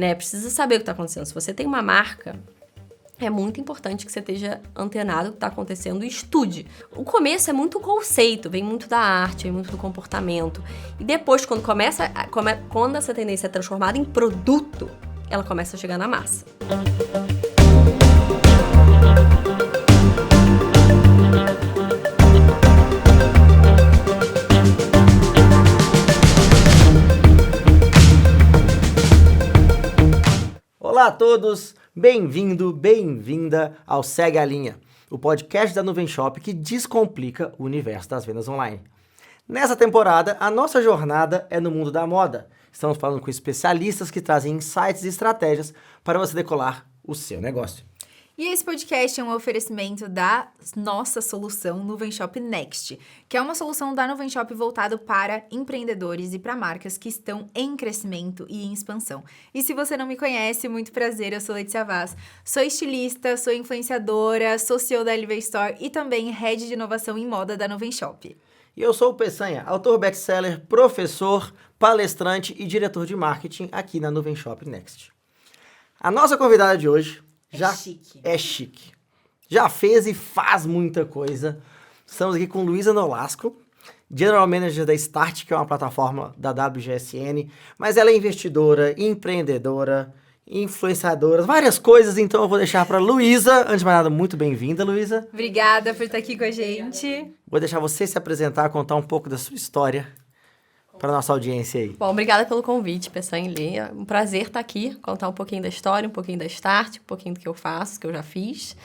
né? Precisa saber o que está acontecendo. Se você tem uma marca, é muito importante que você esteja antenado do que está acontecendo e estude. O começo é muito conceito, vem muito da arte, vem muito do comportamento. E depois, quando essa tendência é transformada em produto, ela começa a chegar na massa. Olá a todos, bem-vindo, bem-vinda ao Segue a Linha, o podcast da Nuvem Shop que descomplica o universo das vendas online. Nessa temporada, a nossa jornada é no mundo da moda. Estamos falando com especialistas que trazem insights e estratégias para você decolar o seu negócio. E esse podcast é um oferecimento da nossa solução Nuvem Shop Next, que é uma solução da Nuvem Shop voltado para empreendedores e para marcas que estão em crescimento e em expansão. E se você não me conhece, muito prazer, eu sou Letícia Vaz, sou estilista, sou influenciadora, sou CEO da Elevate Store e também Head de Inovação em Moda da Nuvem Shop. E eu sou o Peçanha, autor best-seller, professor, palestrante e diretor de marketing aqui na Nuvem Shop Next. A nossa convidada de hoje é chique. Já fez e faz muita coisa. Estamos aqui com Luísa Nolasco, General Manager da Start, que é uma plataforma da WGSN, mas ela é investidora, empreendedora, influenciadora, várias coisas, então eu vou deixar para Luísa. Antes de mais nada, muito bem-vinda, Luísa. Obrigada por estar aqui com a gente. Vou deixar você se apresentar, contar um pouco da sua história para nossa audiência aí. Bom, obrigada pelo convite, Peçanha e Lê. É um prazer estar aqui, contar um pouquinho da história, um pouquinho da Start, um pouquinho do que eu faço, que eu já fiz.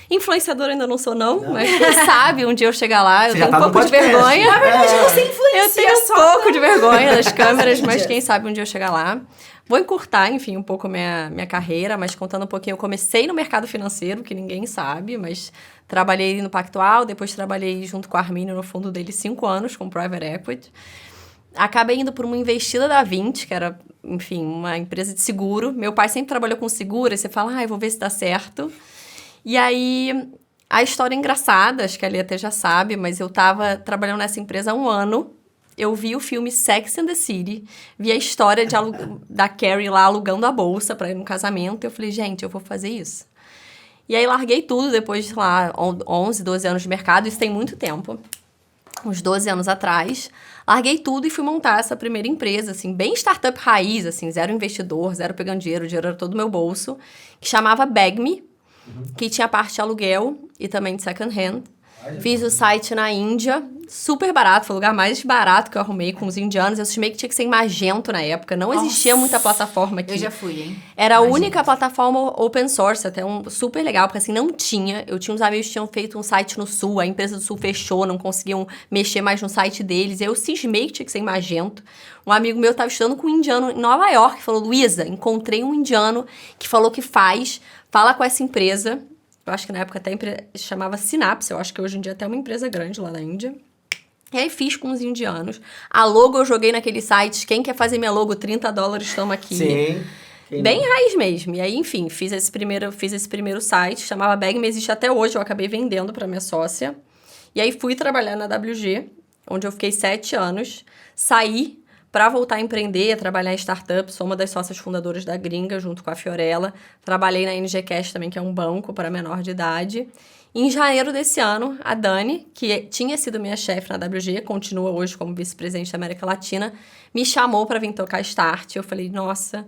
Influenciadora ainda não sou, não. Mas quem sabe um dia eu chegar lá, eu tenho um pouco de vergonha. Na verdade, você influencia. Eu tenho um pouco de vergonha das câmeras, mas quem sabe um dia eu chegar lá. Vou encurtar, enfim, um pouco minha carreira, mas contando um pouquinho, eu comecei no mercado financeiro, que ninguém sabe, mas trabalhei no Pactual, depois trabalhei junto com a Arminio no fundo dele 5 anos com Private Equity. Acabei indo por uma investida da Vinci, que era, enfim, uma empresa de seguro. Meu pai sempre trabalhou com seguro, e você fala, eu vou ver se dá certo. E aí, a história é engraçada, acho que a Lê até já sabe, mas eu tava trabalhando nessa empresa há 1 ano. Eu vi o filme Sex and the City, vi a história da Carrie lá alugando a bolsa para ir no casamento. E eu falei, gente, eu vou fazer isso. E aí, larguei tudo depois de, 11, 12 anos de mercado. Isso tem muito tempo. Uns 12 anos atrás, larguei tudo e fui montar essa primeira empresa, assim, bem startup raiz, assim, zero investidor, zero pegando dinheiro, o dinheiro era todo do meu bolso, que chamava Bagme, que tinha parte de aluguel e também de second hand. Fiz o site na Índia, super barato, foi o lugar mais barato que eu arrumei com os indianos. Eu estimei que tinha que ser em Magento na época, não existia muita plataforma aqui. Eu já fui, hein? Era a única plataforma open source, até super legal, porque assim, não tinha. Eu tinha uns amigos que tinham feito um site no Sul, a empresa do Sul fechou, não conseguiam mexer mais no site deles. Eu cismei que tinha que ser em Magento. Um amigo meu estava estudando com um indiano em Nova York, falou, Luísa, encontrei um indiano que falou que fala com essa empresa. Eu acho que na época até chamava Synapse, eu acho que hoje em dia até é uma empresa grande lá na Índia. E aí fiz com os indianos. A logo eu joguei naqueles sites, quem quer fazer minha logo, $30, estamos aqui. Sim. Bem raiz mesmo. E aí, enfim, fiz esse primeiro site, chamava Bagme, existe até hoje, eu acabei vendendo para minha sócia. E aí fui trabalhar na WG, onde eu fiquei 7 anos, saí para voltar a empreender, a trabalhar em startups. Sou uma das sócias fundadoras da Gringa, junto com a Fiorella. Trabalhei na NG Cash também, que é um banco para menor de idade. E em janeiro desse ano, a Dani, que tinha sido minha chefe na WG, continua hoje como vice-presidente da América Latina, me chamou para vir tocar Start. Eu falei, nossa,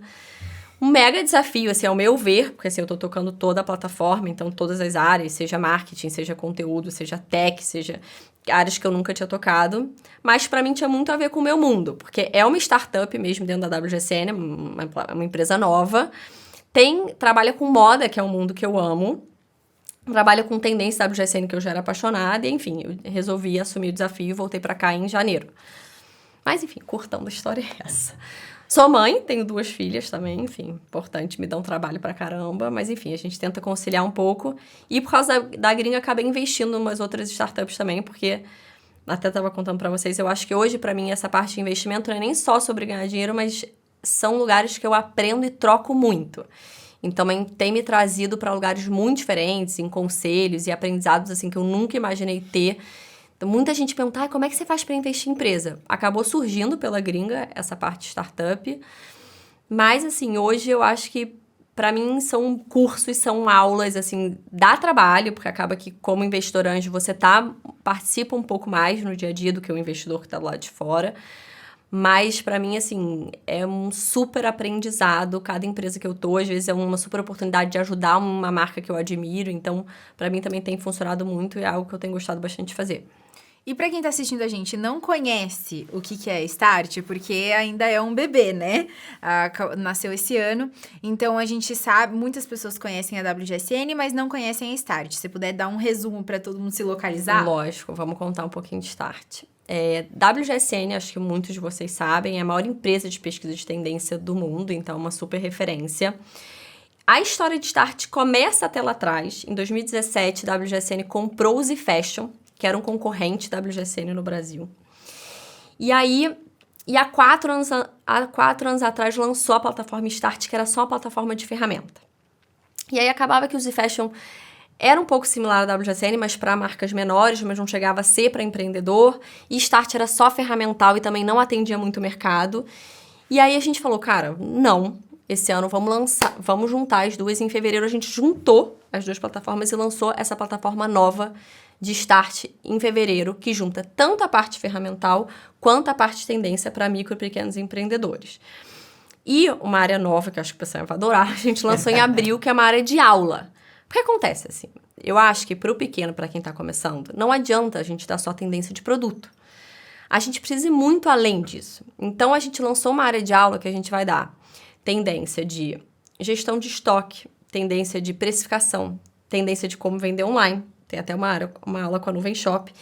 um mega desafio, assim, ao meu ver, porque assim, eu tô tocando toda a plataforma, então todas as áreas, seja marketing, seja conteúdo, seja tech, seja áreas que eu nunca tinha tocado, mas para mim tinha muito a ver com o meu mundo, porque é uma startup mesmo dentro da WGSN, uma empresa nova, trabalha com moda, que é um mundo que eu amo, trabalha com tendência WGSN, que eu já era apaixonada, e enfim, eu resolvi assumir o desafio e voltei para cá em janeiro. Mas enfim, curtando a história é essa. Sou mãe, tenho 2 filhas também, enfim, importante, me dá um trabalho pra caramba, mas enfim, a gente tenta conciliar um pouco. E por causa da Gringa, acabei investindo em umas outras startups também, porque até tava contando pra vocês, eu acho que hoje, pra mim, essa parte de investimento não é nem só sobre ganhar dinheiro, mas são lugares que eu aprendo e troco muito. Então, tem me trazido pra lugares muito diferentes, em conselhos e aprendizados, assim, que eu nunca imaginei ter. Então, muita gente pergunta, como é que você faz para investir em empresa? Acabou surgindo pela Gringa essa parte de startup. Mas, assim, hoje eu acho que, para mim, são cursos, são aulas, assim, dá trabalho, porque acaba que, como investidor anjo, você participa um pouco mais no dia a dia do que o investidor que está do lado de fora. Mas, para mim, assim, é um super aprendizado. Cada empresa que eu tô, às vezes, é uma super oportunidade de ajudar uma marca que eu admiro. Então, para mim, também tem funcionado muito e é algo que eu tenho gostado bastante de fazer. E pra quem tá assistindo a gente e não conhece o que é Start, porque ainda é um bebê, né? Nasceu esse ano. Então, a gente sabe, muitas pessoas conhecem a WGSN, mas não conhecem a Start. Se puder dar um resumo pra todo mundo se localizar. Lógico, vamos contar um pouquinho de Start. WGSN, acho que muitos de vocês sabem, é a maior empresa de pesquisa de tendência do mundo, então é uma super referência. A história de Start começa até lá atrás. Em 2017, a WGSN comprou o Z-Fashion, que era um concorrente da WGSN no Brasil. E aí, há 4 anos atrás, lançou a plataforma Start, que era só uma plataforma de ferramenta. E aí, acabava que o Z-Fashion era um pouco similar à WGSN, mas para marcas menores, mas não chegava a ser para empreendedor. E Start era só ferramental e também não atendia muito o mercado. E aí, a gente falou, cara, não, esse ano vamos juntar as duas. Em fevereiro, a gente juntou as duas plataformas e lançou essa plataforma nova de Start em fevereiro, que junta tanto a parte ferramental quanto a parte de tendência para micro e pequenos empreendedores. E uma área nova, que eu acho que o pessoal vai adorar, a gente lançou em abril, que é uma área de aula. O que acontece, assim? Eu acho que para o pequeno, para quem está começando, não adianta a gente dar só tendência de produto. A gente precisa ir muito além disso. Então, a gente lançou uma área de aula que a gente vai dar tendência de gestão de estoque, tendência de precificação, tendência de como vender online. Tem até uma aula com a Nuvem Shop.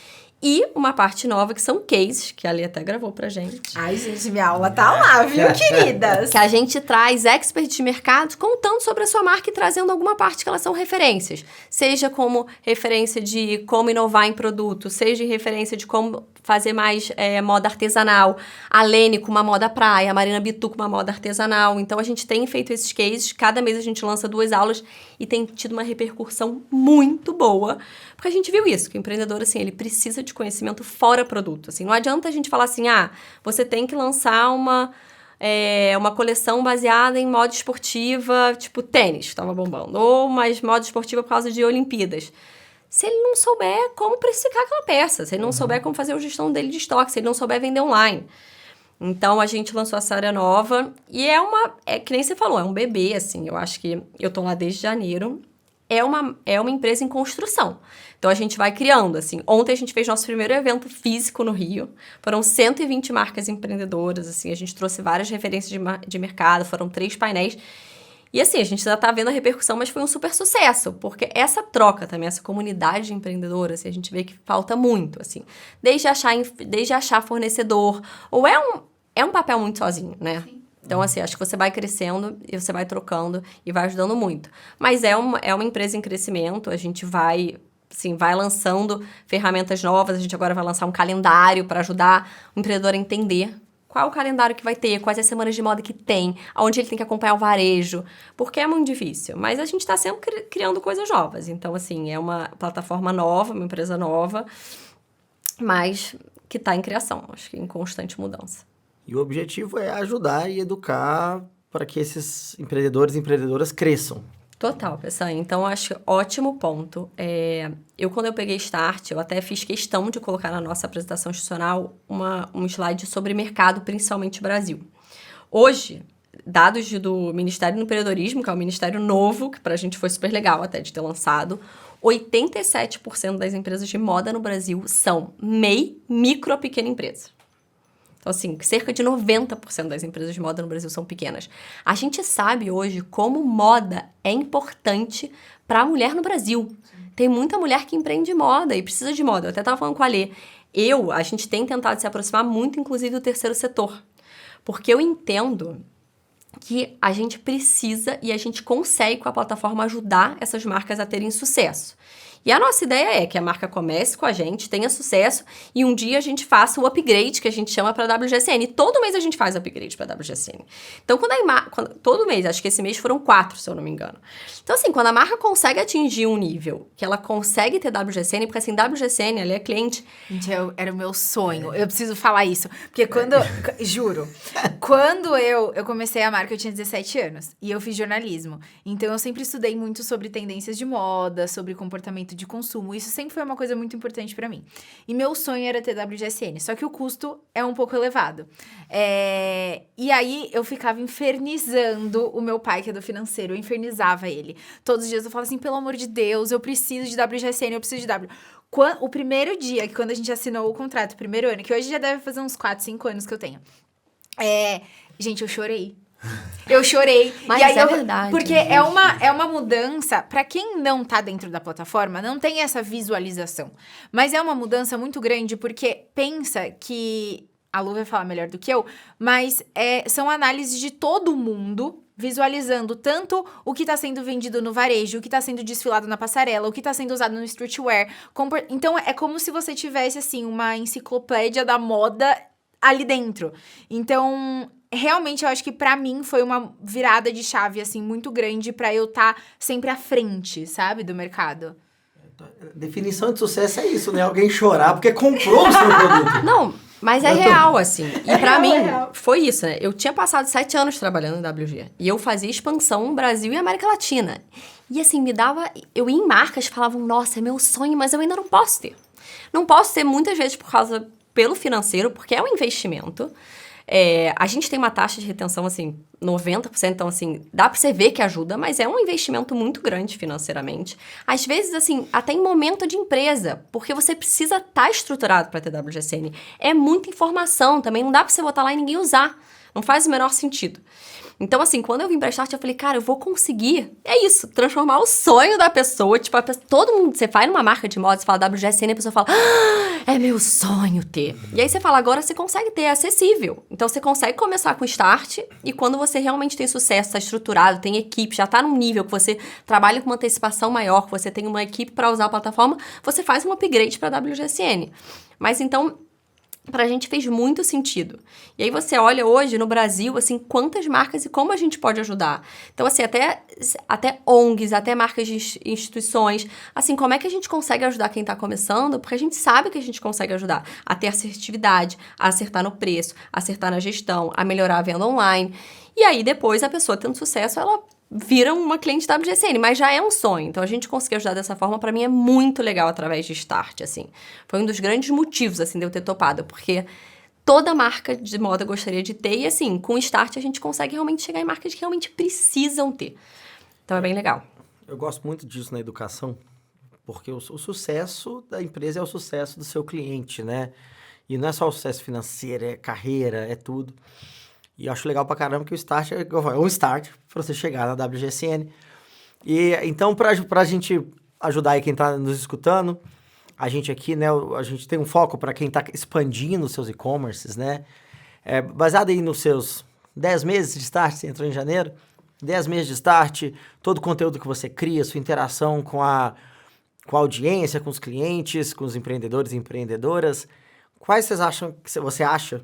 E uma parte nova, que são cases, que a Ali até gravou pra gente. Ai, gente, minha aula tá lá, viu, queridas? Que a gente traz experts de mercado contando sobre a sua marca e trazendo alguma parte que elas são referências. Seja como referência de como inovar em produto, seja referência de como fazer mais moda artesanal. A Lene com uma moda praia, a Marina Bitu com uma moda artesanal. Então, a gente tem feito esses cases. Cada mês a gente lança 2 aulas e tem tido uma repercussão muito boa. Porque a gente viu isso, que o empreendedor, assim, ele precisa de conhecimento fora produto. Assim, não adianta a gente falar assim, você tem que lançar uma coleção baseada em moda esportiva, tipo tênis, que estava bombando. Ou mais moda esportiva por causa de Olimpíadas. Se ele não souber como precificar aquela peça, se ele não souber como fazer a gestão dele de estoque, se ele não souber vender online. Então, a gente lançou essa área nova e que nem você falou, é um bebê, assim. Eu acho que eu tô lá desde janeiro. É uma empresa em construção. Então, a gente vai criando, assim. Ontem a gente fez nosso primeiro evento físico no Rio. Foram 120 marcas empreendedoras, assim. A gente trouxe várias referências de mercado, foram 3 painéis. E, assim, a gente já tá vendo a repercussão, mas foi um super sucesso. Porque essa troca também, essa comunidade de empreendedoras, assim, a gente vê que falta muito, assim. Desde achar fornecedor. Ou é um papel muito sozinho, né? Sim. Então, assim, acho que você vai crescendo e você vai trocando e vai ajudando muito. Mas é uma empresa em crescimento, a gente vai lançando ferramentas novas, a gente agora vai lançar um calendário para ajudar o empreendedor a entender qual é o calendário que vai ter, quais as semanas de moda que tem, aonde ele tem que acompanhar o varejo, porque é muito difícil. Mas a gente está sempre criando coisas novas. Então, assim, é uma plataforma nova, uma empresa nova, mas que está em criação, acho que em constante mudança. E o objetivo é ajudar e educar para que esses empreendedores e empreendedoras cresçam. Total, pessoal. Então, acho ótimo ponto. Quando eu peguei Start, eu até fiz questão de colocar na nossa apresentação institucional um slide sobre mercado, principalmente Brasil. Hoje, dados do Ministério do Empreendedorismo, que é um ministério novo, que pra gente foi super legal até de ter lançado, 87% das empresas de moda no Brasil são MEI, micro, pequena empresa. Então, assim, cerca de 90% das empresas de moda no Brasil são pequenas. A gente sabe hoje como moda é importante para a mulher no Brasil. Tem muita mulher que empreende moda e precisa de moda. Eu até estava falando com a Alê. A gente tem tentado se aproximar muito, inclusive, do terceiro setor. Porque eu entendo que a gente precisa e a gente consegue, com a plataforma, ajudar essas marcas a terem sucesso. E a nossa ideia é que a marca comece com a gente, tenha sucesso e um dia a gente faça o upgrade que a gente chama para a WGSN. E todo mês a gente faz upgrade para a WGSN. Então, todo mês, acho que esse mês foram 4, se eu não me engano. Então, assim, quando a marca consegue atingir um nível que ela consegue ter WGSN, porque assim, WGSN, ela é cliente... Gente, era o meu sonho. Eu preciso falar isso. Porque juro, quando eu comecei a marca, eu tinha 17 anos. E eu fiz jornalismo. Então, eu sempre estudei muito sobre tendências de moda, sobre comportamento de consumo. Isso sempre foi uma coisa muito importante pra mim. E meu sonho era ter WGSN. Só que o custo é um pouco elevado. E aí, eu ficava infernizando o meu pai, que é do financeiro. Eu infernizava ele. Todos os dias eu falava assim, pelo amor de Deus, eu preciso de WGSN, eu preciso de W. O primeiro dia, quando a gente assinou o contrato, o primeiro ano, que hoje já deve fazer uns 4, 5 anos que eu tenho. Gente, eu chorei. Eu chorei. Mas e aí é verdade. Porque é uma mudança, pra quem não tá dentro da plataforma, não tem essa visualização. Mas é uma mudança muito grande, porque pensa que... A Lu vai falar melhor do que eu, mas são análises de todo mundo, visualizando tanto o que está sendo vendido no varejo, o que está sendo desfilado na passarela, o que está sendo usado no streetwear. Então, é como se você tivesse, assim, uma enciclopédia da moda ali dentro. Então, realmente, eu acho que pra mim foi uma virada de chave, assim, muito grande pra eu estar sempre à frente, sabe, do mercado. Definição de sucesso é isso, né? Alguém chorar porque comprou o seu produto. Não, mas é real, assim. E pra mim, foi isso, né? Eu tinha passado 7 anos trabalhando no WG. E eu fazia expansão no Brasil e América Latina. E assim, eu ia em marcas que falavam, nossa, é meu sonho, mas eu ainda não posso ter. Não posso ter muitas vezes pelo financeiro, porque é um investimento. A gente tem uma taxa de retenção, assim, 90%, então, assim, dá pra você ver que ajuda, mas é um investimento muito grande financeiramente. Às vezes, assim, até em momento de empresa, porque você precisa estar estruturado para ter WGSN. É muita informação também, não dá pra você botar lá e ninguém usar. Não faz o menor sentido. Então, assim, quando eu vim pra Start, eu falei, cara, eu vou conseguir. É isso, transformar o sonho da pessoa. Tipo, todo mundo, você vai numa marca de moda, você fala WGSN, a pessoa fala, é meu sonho ter. E aí você fala, agora você consegue ter, é acessível. Então, você consegue começar com Start e quando você realmente tem sucesso, tá estruturado, tem equipe, já tá num nível que você trabalha com uma antecipação maior, que você tem uma equipe para usar a plataforma, você faz um upgrade pra WGSN. Mas, então... pra gente fez muito sentido. E aí você olha hoje no Brasil, assim, quantas marcas e como a gente pode ajudar. Então, assim, até ONGs, até marcas de instituições, assim, como é que a gente consegue ajudar quem tá começando? Porque a gente sabe que a gente consegue ajudar a ter assertividade, a acertar no preço, a acertar na gestão, a melhorar a venda online. E aí, depois, a pessoa tendo sucesso, ela vira uma cliente WGSN, mas já é um sonho. Então, a gente conseguir ajudar dessa forma, pra mim, é muito legal através de Start, assim. Foi um dos grandes motivos, assim, de eu ter topado, porque toda marca de moda gostaria de ter, e assim, com o Start a gente consegue realmente chegar em marcas que realmente precisam ter. Então, é bem legal. Eu gosto muito disso na educação, porque o sucesso da empresa é o sucesso do seu cliente, né? E não é só o sucesso financeiro, é carreira, é tudo. E eu acho legal pra caramba que o Start é um start pra você chegar na WGSN. E então, pra gente ajudar aí quem tá nos escutando, a gente aqui, né, a gente tem um foco pra quem tá expandindo os seus e-commerces, né? Baseado aí nos seus 10 meses de Start, você entrou em janeiro, 10 meses de Start, todo o conteúdo que você cria, sua interação com a audiência, com os clientes, com os empreendedores e empreendedoras, quais você acha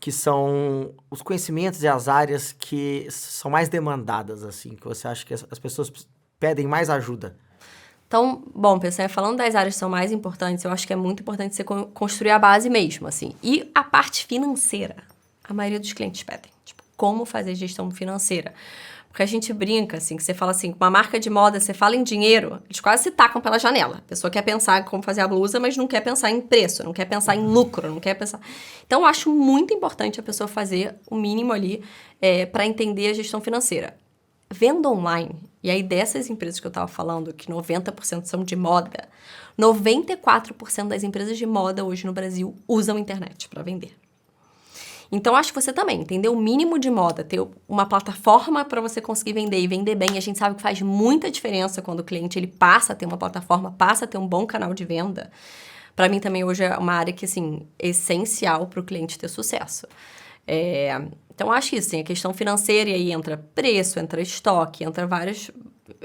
que são os conhecimentos e as áreas que são mais demandadas, assim, que você acha que as pessoas pedem mais ajuda? Então, bom, pessoal, falando das áreas que são mais importantes, eu acho que é muito importante você construir a base mesmo, assim. E a parte financeira, a maioria dos clientes pedem. Tipo, como fazer gestão financeira. Porque a gente brinca, assim, que você fala assim, uma marca de moda, você fala em dinheiro, eles quase se tacam pela janela. A pessoa quer pensar em como fazer a blusa, mas não quer pensar em preço, não quer pensar em lucro, não quer pensar... Então, eu acho muito importante a pessoa fazer o mínimo ali para entender a gestão financeira. Venda online, e aí dessas empresas que eu estava falando, que 90% são de moda, 94% das empresas de moda hoje no Brasil usam internet para vender. Então, acho que você também, entender o mínimo de moda, ter uma plataforma para você conseguir vender e vender bem. A gente sabe que faz muita diferença quando o cliente ele passa a ter uma plataforma, passa a ter um bom canal de venda. Para mim também hoje é uma área que, assim, é essencial para o cliente ter sucesso. Então, acho isso, assim, a questão financeira, e aí entra preço, entra estoque, entra vários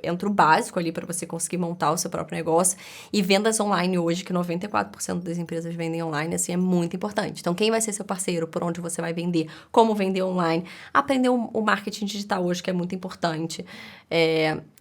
entra o básico ali para você conseguir montar o seu próprio negócio. E vendas online hoje, que 94% das empresas vendem online, assim, é muito importante. Então, quem vai ser seu parceiro, por onde você vai vender, como vender online, aprender o marketing digital hoje, que é muito importante.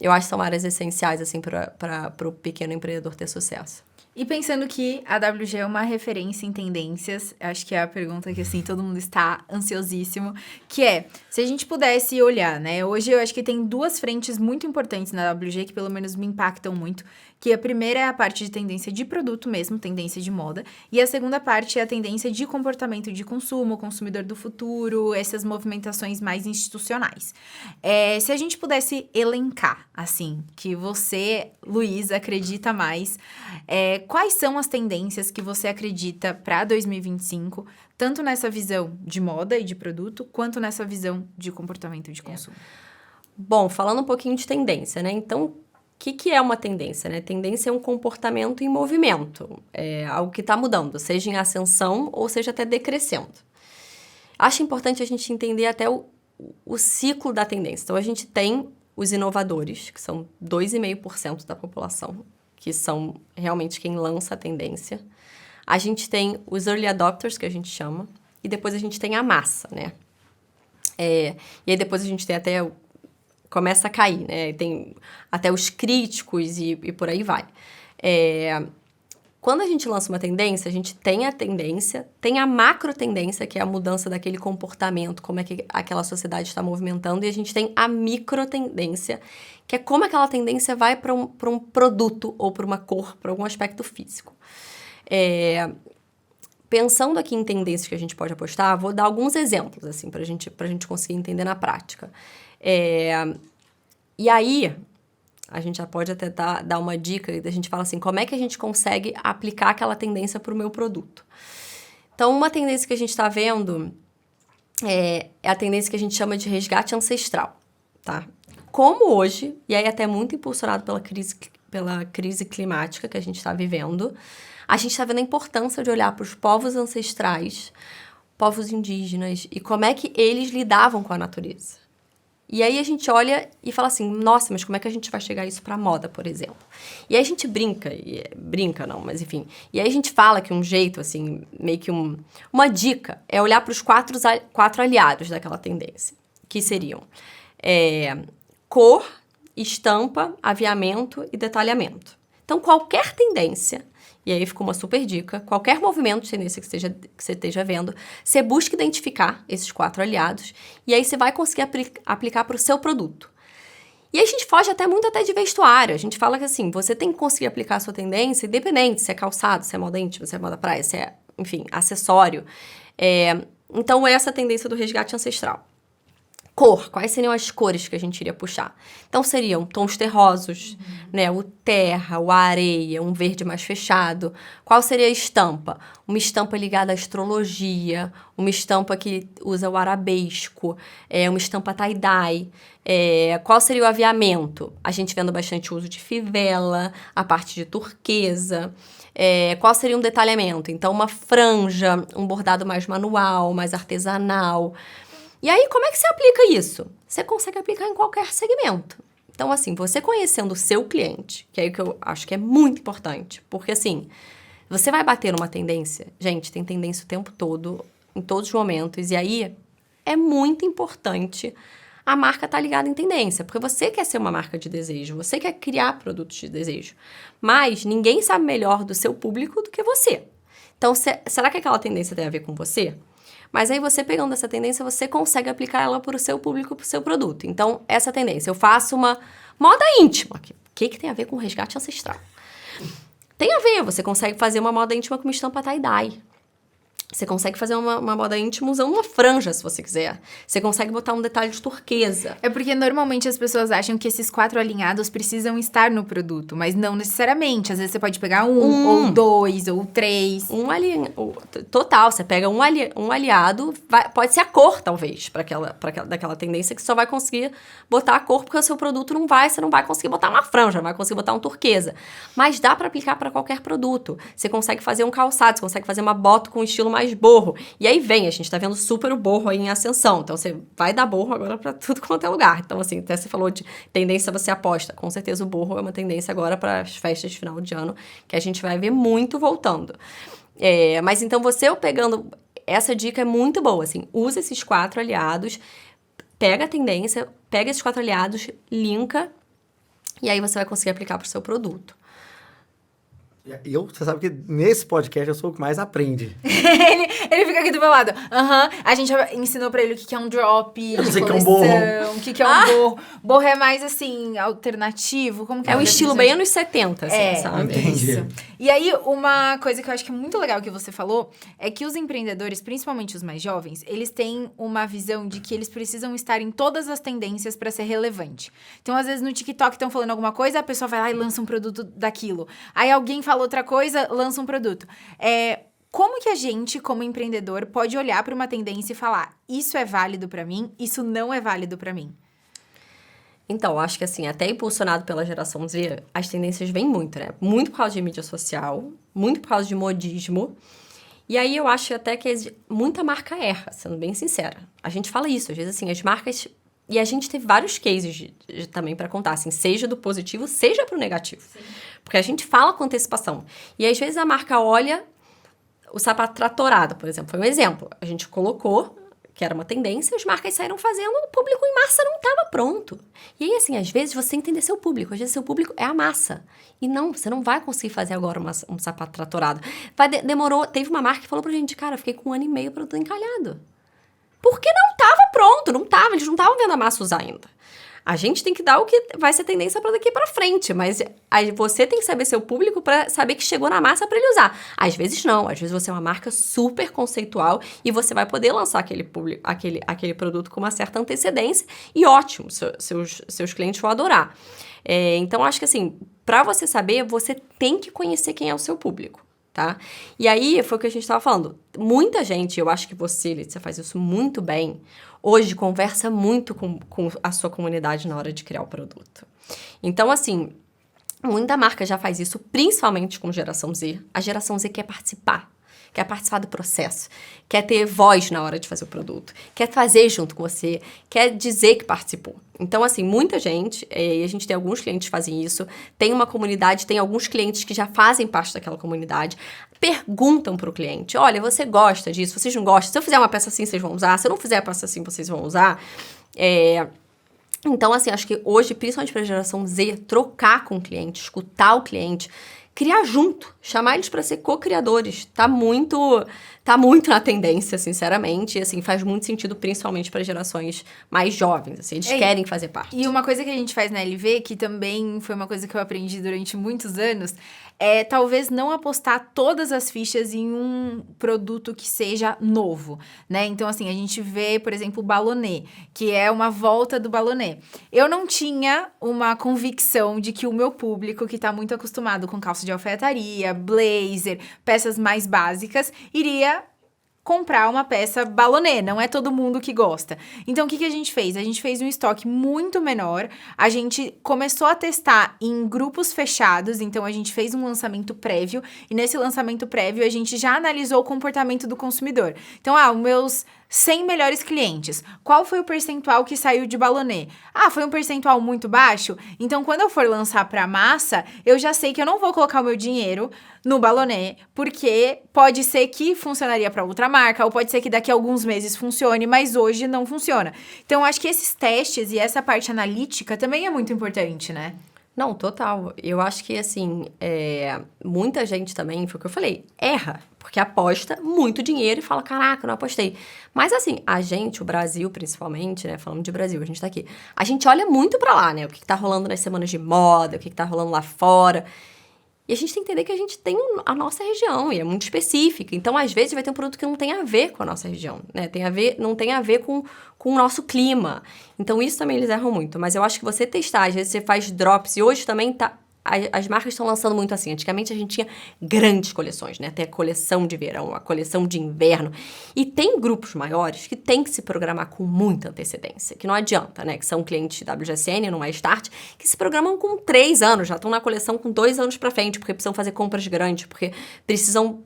Eu acho que são áreas essenciais, assim, para o pequeno empreendedor ter sucesso. E pensando que a WG é uma referência em tendências, acho que é a pergunta que, assim, todo mundo está ansiosíssimo, que é, se a gente pudesse olhar, né? Hoje eu acho que tem 2 frentes muito importantes na WG que pelo menos me impactam muito, que a primeira é a parte de tendência de produto mesmo, tendência de moda, e a segunda parte é a tendência de comportamento de consumo, consumidor do futuro, essas movimentações mais institucionais. Se a gente pudesse elencar, assim, que você, Luiz, acredita mais, quais são as tendências que você acredita para 2025, tanto nessa visão de moda e de produto, quanto nessa visão de comportamento de consumo? Bom, falando um pouquinho de tendência, né? Então, o que é uma tendência, né? Tendência é um comportamento em movimento, algo que está mudando, seja em ascensão ou seja até decrescendo. Acho importante a gente entender até o ciclo da tendência. Então, a gente tem os inovadores, que são 2,5% da população, que são realmente quem lança a tendência. A gente tem os early adopters, que a gente chama, e depois a gente tem a massa, né? E aí depois a gente tem até... começa a cair, né? Tem até os críticos e por aí vai. Quando a gente lança uma tendência, a gente tem a tendência, tem a macro tendência, que é a mudança daquele comportamento, como é que aquela sociedade está movimentando, e a gente tem a micro tendência, que é como aquela tendência vai para um produto ou para uma cor, para algum aspecto físico. Pensando aqui em tendências que a gente pode apostar, vou dar alguns exemplos, assim, pra gente conseguir entender na prática. E aí, a gente já pode até dar uma dica, e a gente fala assim, como é que a gente consegue aplicar aquela tendência para o meu produto? Então, uma tendência que a gente está vendo é a tendência que a gente chama de resgate ancestral, tá? Como hoje, e aí até muito impulsionado pela crise climática que a gente está vivendo, a gente está vendo a importância de olhar para os povos ancestrais, povos indígenas, e como é que eles lidavam com a natureza. E aí a gente olha e fala assim, nossa, mas como é que a gente vai chegar isso pra moda, por exemplo? E aí a gente brinca não, mas enfim. E aí a gente fala que um jeito, assim, meio que uma dica é olhar para os 4 aliados daquela tendência, que seriam cor, estampa, aviamento e detalhamento. Então, qualquer tendência, e aí fica uma super dica, qualquer movimento de tendência que você esteja vendo, você busca identificar esses 4 aliados e aí você vai conseguir aplicar para o seu produto. E aí a gente foge muito até de vestuário. A gente fala que assim, você tem que conseguir aplicar a sua tendência independente se é calçado, se é moda íntima, se é moda praia, se é, enfim, acessório. Então, essa é a tendência do resgate ancestral. Cor, quais seriam as cores que a gente iria puxar? Então, seriam tons terrosos, né? O terra, o areia, um verde mais fechado. Qual seria a estampa? Uma estampa ligada à astrologia, uma estampa que usa o arabesco, uma estampa tie-dye. Qual seria o aviamento? A gente vendo bastante uso de fivela, a parte de turquesa. Qual seria um detalhamento? Então, uma franja, um bordado mais manual, mais artesanal. E aí, como é que você aplica isso? Você consegue aplicar em qualquer segmento. Então, assim, você conhecendo o seu cliente, que é o que eu acho que é muito importante, porque, assim, você vai bater numa tendência, gente, tem tendência o tempo todo, em todos os momentos, e aí é muito importante a marca estar ligada em tendência, porque você quer ser uma marca de desejo, você quer criar produtos de desejo, mas ninguém sabe melhor do seu público do que você. Então, será que aquela tendência tem a ver com você? Mas aí você pegando essa tendência, você consegue aplicar ela para o seu público, para o seu produto. Então, essa tendência, eu faço uma moda íntima. O que tem a ver com resgate ancestral? Tem a ver, você consegue fazer uma moda íntima com uma estampa tie-dye. Você consegue fazer uma moda íntima usando uma franja, se você quiser. Você consegue botar um detalhe de turquesa. É porque normalmente as pessoas acham que esses 4 alinhados precisam estar no produto, mas não necessariamente. Às vezes você pode pegar ou 2, ou 3. Total, você pega um aliado, pode ser a cor, talvez, daquela tendência, que você só vai conseguir botar a cor, porque o seu produto você não vai conseguir botar uma franja, não vai conseguir botar um turquesa. Mas dá para aplicar para qualquer produto. Você consegue fazer um calçado, você consegue fazer uma bota com estilo mais borro. E aí a gente tá vendo super o borro aí em ascensão. Então, você vai dar borro agora pra tudo quanto é lugar. Então, assim, até você falou de tendência você aposta. Com certeza o borro é uma tendência agora para as festas de final de ano, que a gente vai ver muito voltando. Mas então, você pegando... Essa dica é muito boa, assim. Usa esses 4 aliados, pega a tendência, pega esses 4 aliados, linka, e aí você vai conseguir aplicar pro seu produto. Você sabe que nesse podcast eu sou o que mais aprende. ele fica aqui do meu lado. A gente ensinou pra ele o que é um drop de coleção, que é um borro. O que é um borro. Borro é mais, assim, alternativo. Como que É um estilo bem anos 70, assim, sabe? Entendi. Isso. E aí, uma coisa que eu acho que é muito legal que você falou é que os empreendedores, principalmente os mais jovens, eles têm uma visão de que eles precisam estar em todas as tendências pra ser relevante. Então, às vezes, no TikTok estão falando alguma coisa, a pessoa vai lá e lança um produto daquilo. Aí alguém fala outra coisa, lança um produto. Como que a gente, como empreendedor, pode olhar para uma tendência e falar, isso é válido para mim, isso não é válido para mim? Então, acho que assim, até impulsionado pela geração Z, as tendências vêm muito, né? Muito por causa de mídia social, muito por causa de modismo. E aí eu acho até que muita marca erra, sendo bem sincera. A gente fala isso, às vezes assim, as marcas... E a gente teve vários cases também para contar, assim, seja do positivo, seja pro negativo. Sim. Porque a gente fala com antecipação. E às vezes a marca olha o sapato tratorado, por exemplo, foi um exemplo. A gente colocou, que era uma tendência, as marcas saíram fazendo, o público em massa não estava pronto. E aí, assim, às vezes você tem que entender seu público. Às vezes seu público é a massa. E não, você não vai conseguir fazer agora um sapato tratorado. Demorou, teve uma marca que falou pra gente, cara, eu fiquei com 1 ano e meio para tudo encalhado. Porque não estava pronto, eles não estavam vendo a massa usar ainda. A gente tem que dar o que vai ser tendência para daqui para frente, mas aí você tem que saber seu público para saber que chegou na massa para ele usar. Às vezes não, às vezes você é uma marca super conceitual e você vai poder lançar aquele produto com uma certa antecedência e ótimo, seus clientes vão adorar. Então, acho que assim, para você saber, você tem que conhecer quem é o seu público. Tá? E aí, foi o que a gente estava falando. Muita gente, eu acho que você faz isso muito bem, hoje conversa muito com a sua comunidade na hora de criar o produto. Então, assim, muita marca já faz isso, principalmente com geração Z. A geração Z quer participar do processo, quer ter voz na hora de fazer o produto, quer fazer junto com você, quer dizer que participou. Então, assim, muita gente, e a gente tem alguns clientes que fazem isso, tem uma comunidade, tem alguns clientes que já fazem parte daquela comunidade, perguntam para o cliente, olha, você gosta disso, vocês não gostam? Se eu fizer uma peça assim, vocês vão usar? Se eu não fizer a peça assim, vocês vão usar? Então, assim, acho que hoje, principalmente para a geração Z, trocar com o cliente, escutar o cliente, criar junto, chamar eles para ser co-criadores, tá muito na tendência, sinceramente, e assim, faz muito sentido, principalmente para gerações mais jovens, assim, eles querem fazer parte. E uma coisa que a gente faz na LV, que também foi uma coisa que eu aprendi durante muitos anos, é talvez não apostar todas as fichas em um produto que seja novo, né? Então, assim, a gente vê, por exemplo, o balonê, que é uma volta do balonê. Eu não tinha uma convicção de que o meu público, que tá muito acostumado com calça de alfaiataria, blazer, peças mais básicas, iria comprar uma peça balonê, não é todo mundo que gosta. Então, o que a gente fez? A gente fez um estoque muito menor, a gente começou a testar em grupos fechados, então a gente fez um lançamento prévio, e nesse lançamento prévio a gente já analisou o comportamento do consumidor. Então, os meus 100 melhores clientes, qual foi o percentual que saiu de balonê? Foi um percentual muito baixo? Então, quando eu for lançar para massa, eu já sei que eu não vou colocar o meu dinheiro no balonê, porque pode ser que funcionaria para outra marca, ou pode ser que daqui a alguns meses funcione, mas hoje não funciona. Então, acho que esses testes e essa parte analítica também é muito importante, né? Não, total. Eu acho que, assim, muita gente também, foi o que eu falei, erra, porque aposta muito dinheiro e fala, caraca, não apostei. Mas, assim, a gente, o Brasil principalmente, né, falando de Brasil, a gente tá aqui, a gente olha muito pra lá, né, o que tá rolando nas semanas de moda, o que tá rolando lá fora. E a gente tem que entender que a gente tem a nossa região, e é muito específica. Então, às vezes, vai ter um produto que não tem a ver com a nossa região, né? Não tem a ver com o nosso clima. Então, isso também eles erram muito. Mas eu acho que você testar, às vezes você faz drops, e hoje também as marcas estão lançando muito assim. Antigamente, a gente tinha grandes coleções, né? Tem a coleção de verão, a coleção de inverno. E tem grupos maiores que tem que se programar com muita antecedência, que não adianta, né? Que são clientes WGSN, não é Start, que se programam com 3 anos, já estão na coleção com 2 anos pra frente, porque precisam fazer compras grandes, porque precisam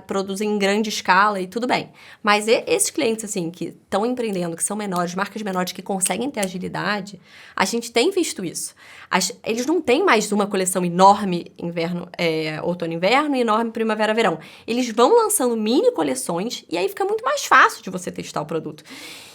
produzem em grande escala e tudo bem. Mas esses clientes, assim, que estão empreendendo, que são menores, marcas menores, que conseguem ter agilidade, a gente tem visto isso. Eles não têm mais uma coleção enorme outono-inverno e enorme primavera-verão. Eles vão lançando mini coleções e aí fica muito mais fácil de você testar o produto.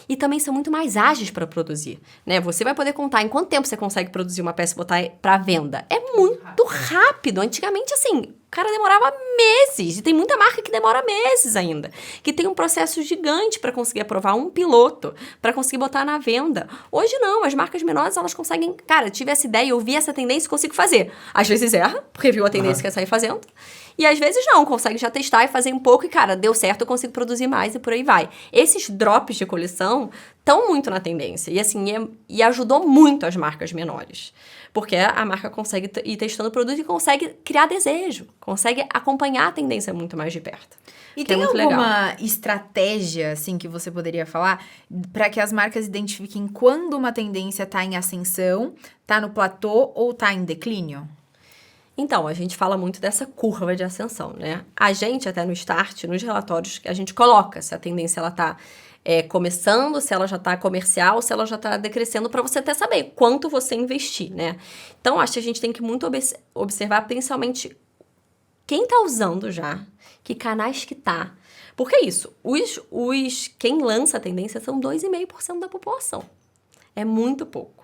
E também são muito mais ágeis para produzir, né? Você vai poder contar em quanto tempo você consegue produzir uma peça e botar para venda. É muito rápido. Antigamente, assim, o cara demorava meses. E tem muita marca que demora meses ainda. Que tem um processo gigante para conseguir aprovar um piloto, para conseguir botar na venda. Hoje não, as marcas menores, elas conseguem... Cara, tive essa ideia, eu vi essa tendência e consigo fazer. Às vezes erra, porque viu a tendência e quer sair fazendo. E às vezes não, consegue já testar e fazer um pouco e, cara, deu certo, eu consigo produzir mais e por aí vai. Esses drops de coleção estão muito na tendência. E assim, e ajudou muito as marcas menores. Porque a marca consegue ir testando o produto e consegue criar desejo. Consegue acompanhar a tendência muito mais de perto. E tem alguma estratégia, assim, que você poderia falar para que as marcas identifiquem quando uma tendência está em ascensão, está no platô ou está em declínio? Então, a gente fala muito dessa curva de ascensão, né? A gente, até no start, nos relatórios, a gente coloca se a tendência ela tá começando, se ela já tá comercial, se ela já tá decrescendo, para você até saber quanto você investir, né? Então, acho que a gente tem que muito observar, principalmente, quem tá usando já, que canais que tá. Porque é isso, quem lança a tendência são 2,5% da população. É muito pouco.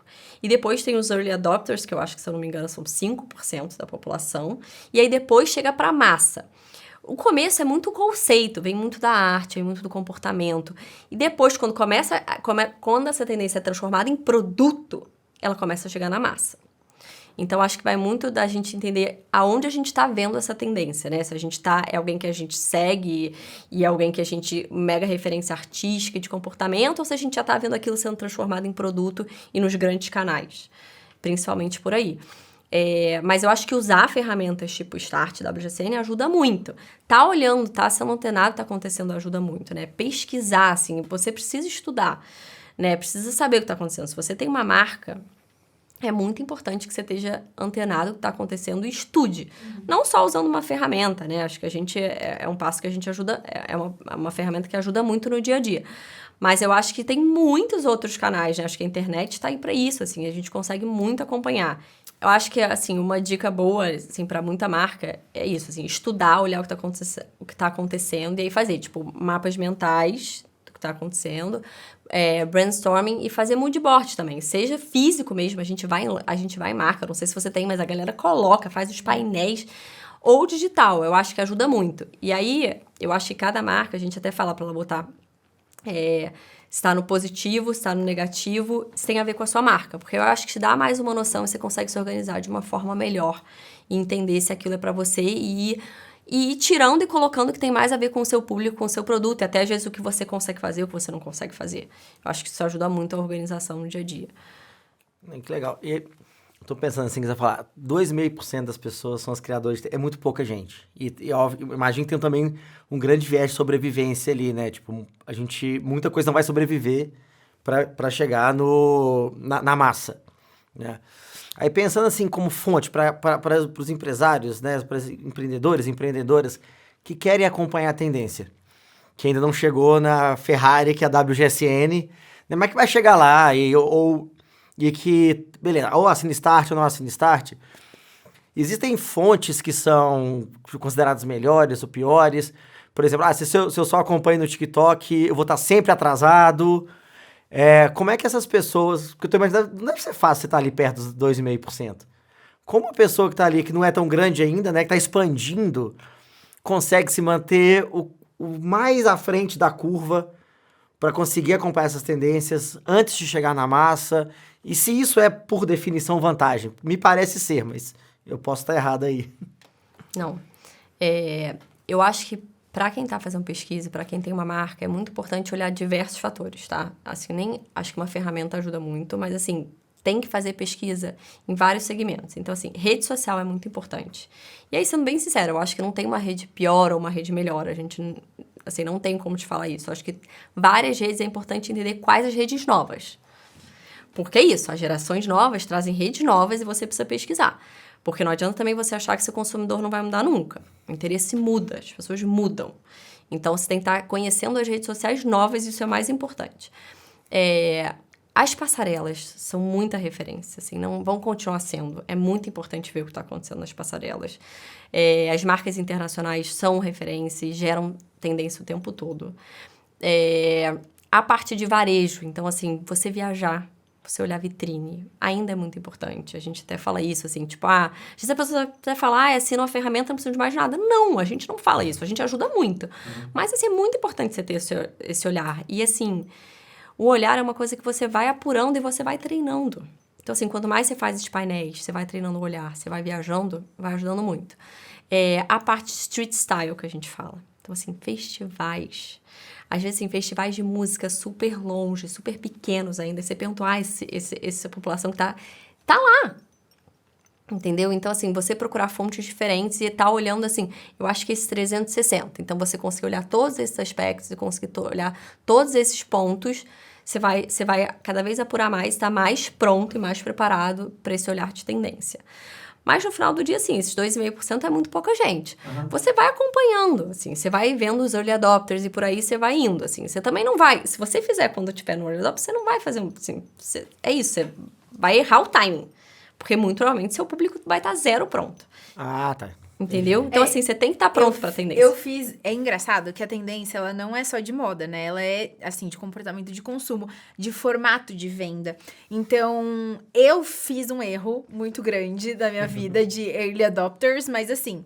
E depois tem os early adopters, que eu acho que, se eu não me engano, são 5% da população. E aí depois chega para a massa. O começo é muito conceito, vem muito da arte, vem muito do comportamento. E depois, quando essa tendência é transformada em produto, ela começa a chegar na massa. Então, acho que vai muito da gente entender aonde a gente está vendo essa tendência, né? Se a gente é alguém que a gente segue e é alguém que a gente mega referência artística e de comportamento, ou se a gente já está vendo aquilo sendo transformado em produto e nos grandes canais, principalmente por aí. Mas eu acho que usar ferramentas tipo Start, WGCN ajuda muito. Tá olhando, tá sendo antenado, tá acontecendo, ajuda muito, né? Pesquisar, assim, você precisa estudar, né? Precisa saber o que tá acontecendo. Se você tem uma marca... É muito importante que você esteja antenado do que está acontecendo e estude. Não só usando uma ferramenta, né? Acho que a gente é um passo que a gente ajuda, é uma ferramenta que ajuda muito no dia a dia. Mas eu acho que tem muitos outros canais, né? Acho que a internet está aí para isso, assim, a gente consegue muito acompanhar. Eu acho que, assim, uma dica boa, assim, para muita marca é isso, assim, estudar, olhar o que está acontecendo e aí fazer, tipo, mapas mentais do que está acontecendo, brainstorming e fazer mood board também, seja físico mesmo, a gente vai em marca, não sei se você tem, mas a galera coloca, faz os painéis, ou digital, eu acho que ajuda muito. E aí, eu acho que cada marca, a gente até fala para ela botar se está no positivo, se está no negativo, isso tem a ver com a sua marca, porque eu acho que te dá mais uma noção e você consegue se organizar de uma forma melhor e entender se aquilo é para você e ir tirando e colocando o que tem mais a ver com o seu público, com o seu produto, e até às vezes o que você consegue fazer, o que você não consegue fazer. Eu acho que isso ajuda muito a organização no dia a dia. Que legal. E tô pensando assim, que você vai falar, 2,5% das pessoas são as criadoras, é muito pouca gente. E óbvio, imagino que tem também um grande viés de sobrevivência ali, né? Tipo, muita coisa não vai sobreviver para chegar na massa, né? Aí pensando assim como fonte para os empresários, né, para os empreendedores, empreendedoras que querem acompanhar a tendência, que ainda não chegou na Ferrari, que é a WGSN, né, mas que vai chegar lá e que, beleza, ou assina Start ou não assina Start. Existem fontes que são consideradas melhores ou piores. Por exemplo, se eu só acompanho no TikTok, eu vou estar sempre atrasado. Como é que essas pessoas... Porque eu tô imaginando, não deve ser fácil você estar ali perto dos 2,5%. Como uma pessoa que está ali, que não é tão grande ainda, né, que está expandindo, consegue se manter o mais à frente da curva para conseguir acompanhar essas tendências antes de chegar na massa? E se isso é, por definição, vantagem? Me parece ser, mas eu posso estar errado aí. Não. Eu acho que para quem está fazendo pesquisa, para quem tem uma marca, é muito importante olhar diversos fatores, tá? Assim, nem acho que uma ferramenta ajuda muito, mas assim, tem que fazer pesquisa em vários segmentos. Então, assim, rede social é muito importante. E aí, sendo bem sincera, eu acho que não tem uma rede pior ou uma rede melhor. A gente, assim, não tem como te falar isso. Eu acho que várias redes é importante entender quais as redes novas. Porque é isso, as gerações novas trazem redes novas e você precisa pesquisar. Porque não adianta também você achar que seu consumidor não vai mudar nunca. O interesse muda, as pessoas mudam. Então, você tem que estar conhecendo as redes sociais novas, isso é o mais importante. As passarelas são muita referência, assim, não vão continuar sendo. É muito importante ver o que está acontecendo nas passarelas. As marcas internacionais são referência e geram tendência o tempo todo. A parte de varejo, então, assim, você viajar, você olhar vitrine, ainda é muito importante. A gente até fala isso, assim, tipo, às vezes a pessoa até fala, assina uma ferramenta, não precisa de mais nada. Não, a gente não fala isso, a gente ajuda muito. Mas, assim, é muito importante você ter esse olhar. E, assim, o olhar é uma coisa que você vai apurando e você vai treinando. Então, assim, quanto mais você faz esses painéis, você vai treinando o olhar, você vai viajando, vai ajudando muito. A parte street style que a gente fala. Então, assim, festivais. Às vezes, em festivais de música super longe, super pequenos ainda. Você pergunta, essa população que tá lá. Entendeu? Então, assim, você procurar fontes diferentes e tá olhando, assim, eu acho que esse 360. Então, você conseguir olhar todos esses aspectos e conseguir olhar todos esses pontos, você vai cada vez apurar mais, tá mais pronto e mais preparado para esse olhar de tendência. Mas no final do dia, assim, esses 2,5% é muito pouca gente. Você vai acompanhando, assim, você vai vendo os early adopters e por aí você vai indo, assim. Você também não vai, se você fizer quando estiver no early adopter, você não vai fazer, assim, você vai errar o timing. Porque muito provavelmente seu público vai estar zero pronto. Tá. Entendeu? Então, assim, você tem que estar pronto para a tendência. É engraçado que a tendência, ela não é só de moda, né? Ela é, assim, de comportamento de consumo, de formato de venda. Então, eu fiz um erro muito grande da minha vida de early adopters, mas, assim,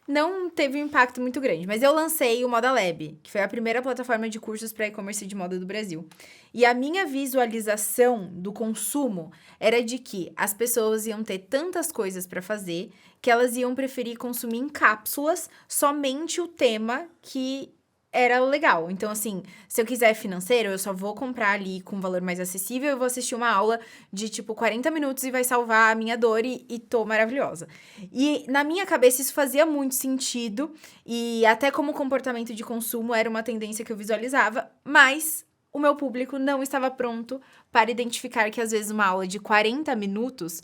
não teve um impacto muito grande. Mas eu lancei o Moda Lab, que foi a primeira plataforma de cursos para e-commerce de moda do Brasil. E a minha visualização do consumo era de que as pessoas iam ter tantas coisas para fazer que elas iam preferir consumir em cápsulas somente o tema que era legal. Então, assim, se eu quiser financeiro, eu só vou comprar ali com um valor mais acessível, eu vou assistir uma aula de, 40 minutos e vai salvar a minha dor e tô maravilhosa. E, na minha cabeça, isso fazia muito sentido e até como comportamento de consumo era uma tendência que eu visualizava, mas o meu público não estava pronto para identificar que, às vezes, uma aula de 40 minutos,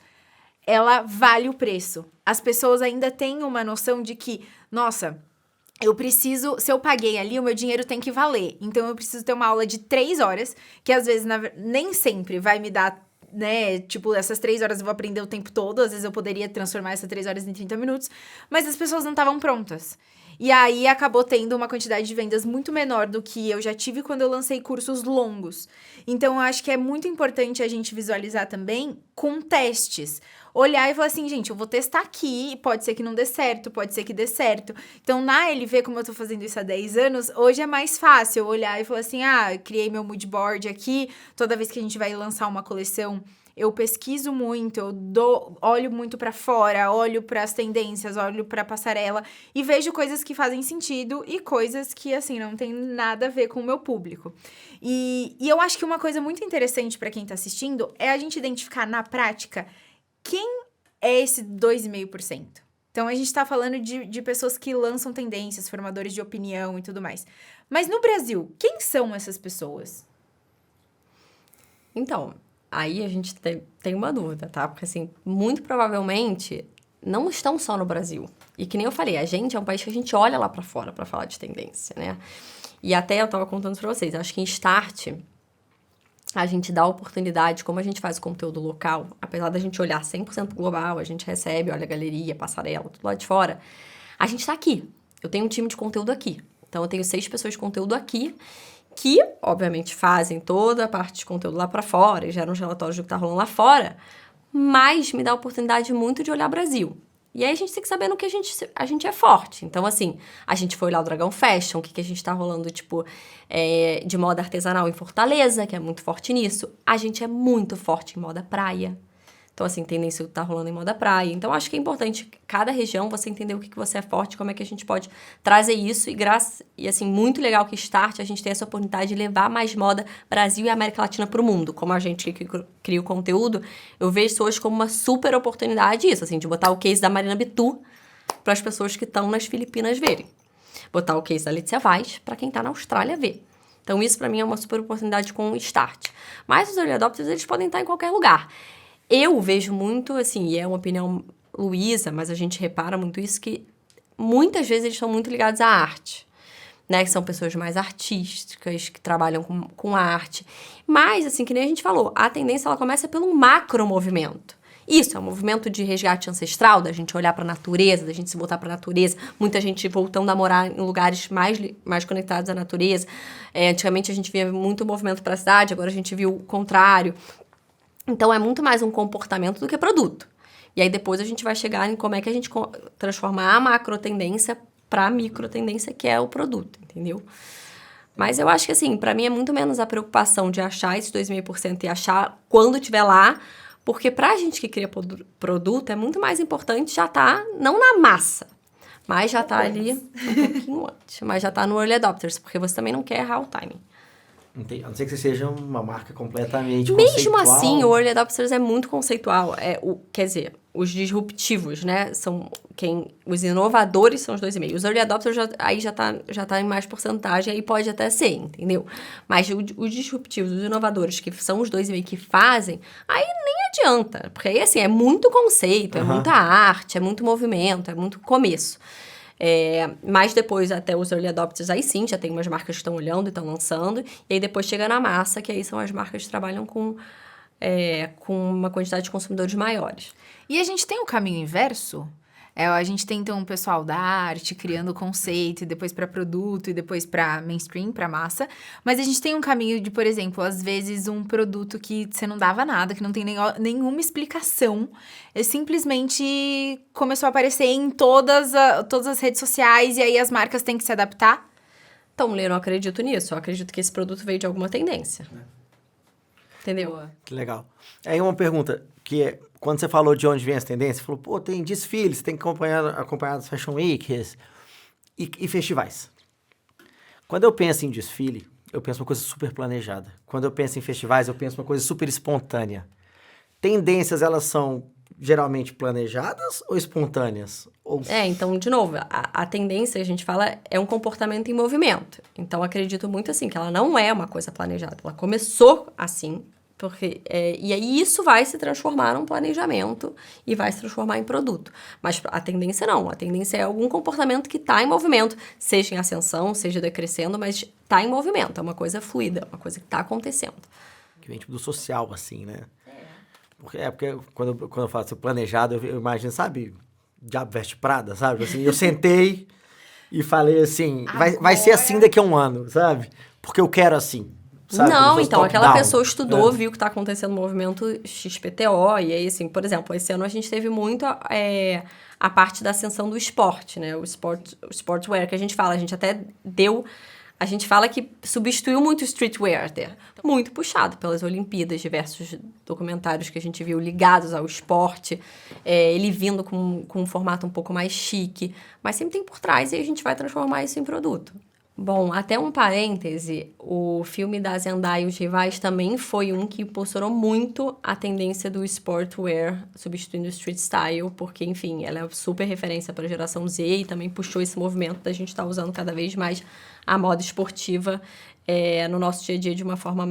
ela vale o preço. As pessoas ainda têm uma noção de que, nossa, eu preciso, se eu paguei ali, o meu dinheiro tem que valer. Então, eu preciso ter uma aula de 3 horas, que às vezes nem sempre vai me dar, né, essas 3 horas eu vou aprender o tempo todo. Às vezes eu poderia transformar essas 3 horas em 30 minutos, mas as pessoas não estavam prontas. E aí, acabou tendo uma quantidade de vendas muito menor do que eu já tive quando eu lancei cursos longos. Então, eu acho que é muito importante a gente visualizar também com testes. Olhar e falar assim, gente, eu vou testar aqui, pode ser que não dê certo, pode ser que dê certo. Então, na LV, como eu tô fazendo isso há 10 anos, hoje é mais fácil eu olhar e falar assim, criei meu mood board aqui, toda vez que a gente vai lançar uma coleção, eu pesquiso muito, olho muito pra fora, olho pras tendências, olho pra passarela e vejo coisas que fazem sentido e coisas que, assim, não tem nada a ver com o meu público. E eu acho que uma coisa muito interessante pra quem tá assistindo é a gente identificar na prática quem é esse 2,5%. Então, a gente tá falando de pessoas que lançam tendências, formadores de opinião e tudo mais. Mas no Brasil, quem são essas pessoas? Então, aí a gente tem uma dúvida, tá? Porque, assim, muito provavelmente não estão só no Brasil. E que nem eu falei, a gente é um país que a gente olha lá pra fora pra falar de tendência, né? E até eu tava contando pra vocês, acho que em Start a gente dá a oportunidade, como a gente faz o conteúdo local, apesar da gente olhar 100% global, a gente recebe, olha a galeria, passarela, tudo lá de fora, a gente tá aqui. Eu tenho um time de conteúdo aqui. Então, eu tenho 6 pessoas de conteúdo aqui, que, obviamente, fazem toda a parte de conteúdo lá pra fora e geram os relatórios do que tá rolando lá fora, mas me dá a oportunidade muito de olhar Brasil. E aí, a gente tem que saber no que a gente é forte. Então, assim, a gente foi olhar o Dragão Fashion, o que a gente tá rolando, de moda artesanal em Fortaleza, que é muito forte nisso. A gente é muito forte em moda praia. Então, assim, tendência tá rolando em moda praia. Então, acho que é importante, cada região, você entender o que você é forte, como é que a gente pode trazer isso. E assim, muito legal que Start, a gente tem essa oportunidade de levar mais moda Brasil e América Latina pro mundo. Como a gente que cria o conteúdo, eu vejo isso hoje como uma super oportunidade, isso, assim, de botar o case da Marina Bitu para as pessoas que estão nas Filipinas verem. Botar o case da Letícia Vaz para quem tá na Austrália ver. Então, isso para mim é uma super oportunidade com o Start. Mas os early adopters, eles podem estar em qualquer lugar. Eu vejo muito, assim, e é uma opinião Luiza, mas a gente repara muito isso, que muitas vezes eles estão muito ligados à arte, né? Que são pessoas mais artísticas, que trabalham com arte. Mas, assim, que nem a gente falou, a tendência ela começa pelo macro movimento. Isso, é um movimento de resgate ancestral, da gente olhar para a natureza, da gente se voltar para a natureza. Muita gente voltando a morar em lugares mais conectados à natureza. Antigamente a gente via muito movimento para a cidade, agora a gente viu o contrário. Então, é muito mais um comportamento do que produto. E aí, depois a gente vai chegar em como é que a gente transforma a macro tendência para a micro tendência, que é o produto, entendeu? Mas eu acho que, assim, para mim é muito menos a preocupação de achar esses 2,5% e achar quando estiver lá, porque pra gente que cria produto, é muito mais importante já tá, não na massa, mas já tá ali um pouquinho antes. Mas já tá no Early Adopters, porque você também não quer errar o timing. A não ser que você seja uma marca completamente Mesmo conceitual. assim, o Early Adopters é muito conceitual. Quer dizer, os disruptivos, né? Os inovadores são os 2,5%. Os Early Adopters aí já tá em mais porcentagem, aí pode até ser, entendeu? Mas os disruptivos, os inovadores, que são os 2,5% que fazem, aí nem adianta. Porque aí, assim, é muito conceito, é muita arte, é muito movimento, é muito começo. Mas depois, até os Early Adopters, aí sim, já tem umas marcas que estão olhando e estão lançando. E aí depois chega na massa, que aí são as marcas que trabalham com uma quantidade de consumidores maiores. E a gente tem o caminho inverso? A gente tem, então, o pessoal da arte criando conceito, e depois para produto, e depois para mainstream, para massa. Mas a gente tem um caminho de, por exemplo, às vezes um produto que você não dava nada, que não tem nenhuma explicação. Simplesmente começou a aparecer em todas as redes sociais, e aí as marcas têm que se adaptar. Então, Lê, eu não acredito nisso. Eu acredito que esse produto veio de alguma tendência. Entendeu? Boa. Que legal. Aí uma pergunta, que é, quando você falou de onde vem essa tendência, você falou, pô, tem desfiles, tem que acompanhar as Fashion Weeks e festivais. Quando eu penso em desfile, eu penso uma coisa super planejada. Quando eu penso em festivais, eu penso uma coisa super espontânea. Tendências, elas são geralmente planejadas ou espontâneas? Então, de novo, a tendência, a gente fala, é um comportamento em movimento. Então, acredito muito, assim, que ela não é uma coisa planejada. Ela começou assim, e aí isso vai se transformar num planejamento e vai se transformar em produto. Mas a tendência não. A tendência é algum comportamento que está em movimento, seja em ascensão, seja decrescendo, mas está em movimento. É uma coisa fluida, uma coisa que está acontecendo. Que vem tipo do social, assim, né? Porque quando eu falo assim, planejado, eu imagino, sabe, Diabo Veste Prada, sabe? Assim, eu sentei e falei assim, vai ser assim daqui a um ano, sabe? Porque eu quero assim. Sabe? Não, então, aquela pessoa estudou, viu que está acontecendo no movimento XPTO, e aí, assim, por exemplo, esse ano a gente teve muito a parte da ascensão do esporte, né? O sportswear, que a gente fala, a gente fala que substituiu muito o streetwear até. Muito puxado pelas Olimpíadas, diversos documentários que a gente viu ligados ao esporte, ele vindo com um formato um pouco mais chique, mas sempre tem por trás e a gente vai transformar isso em produto. Bom, até um parêntese, o filme da Zendaya e os Rivais também foi um que impulsionou muito a tendência do sportwear, substituindo o street style, porque, enfim, ela é super referência para a geração Z e também puxou esse movimento da gente estar usando cada vez mais a moda esportiva no nosso dia a dia de uma forma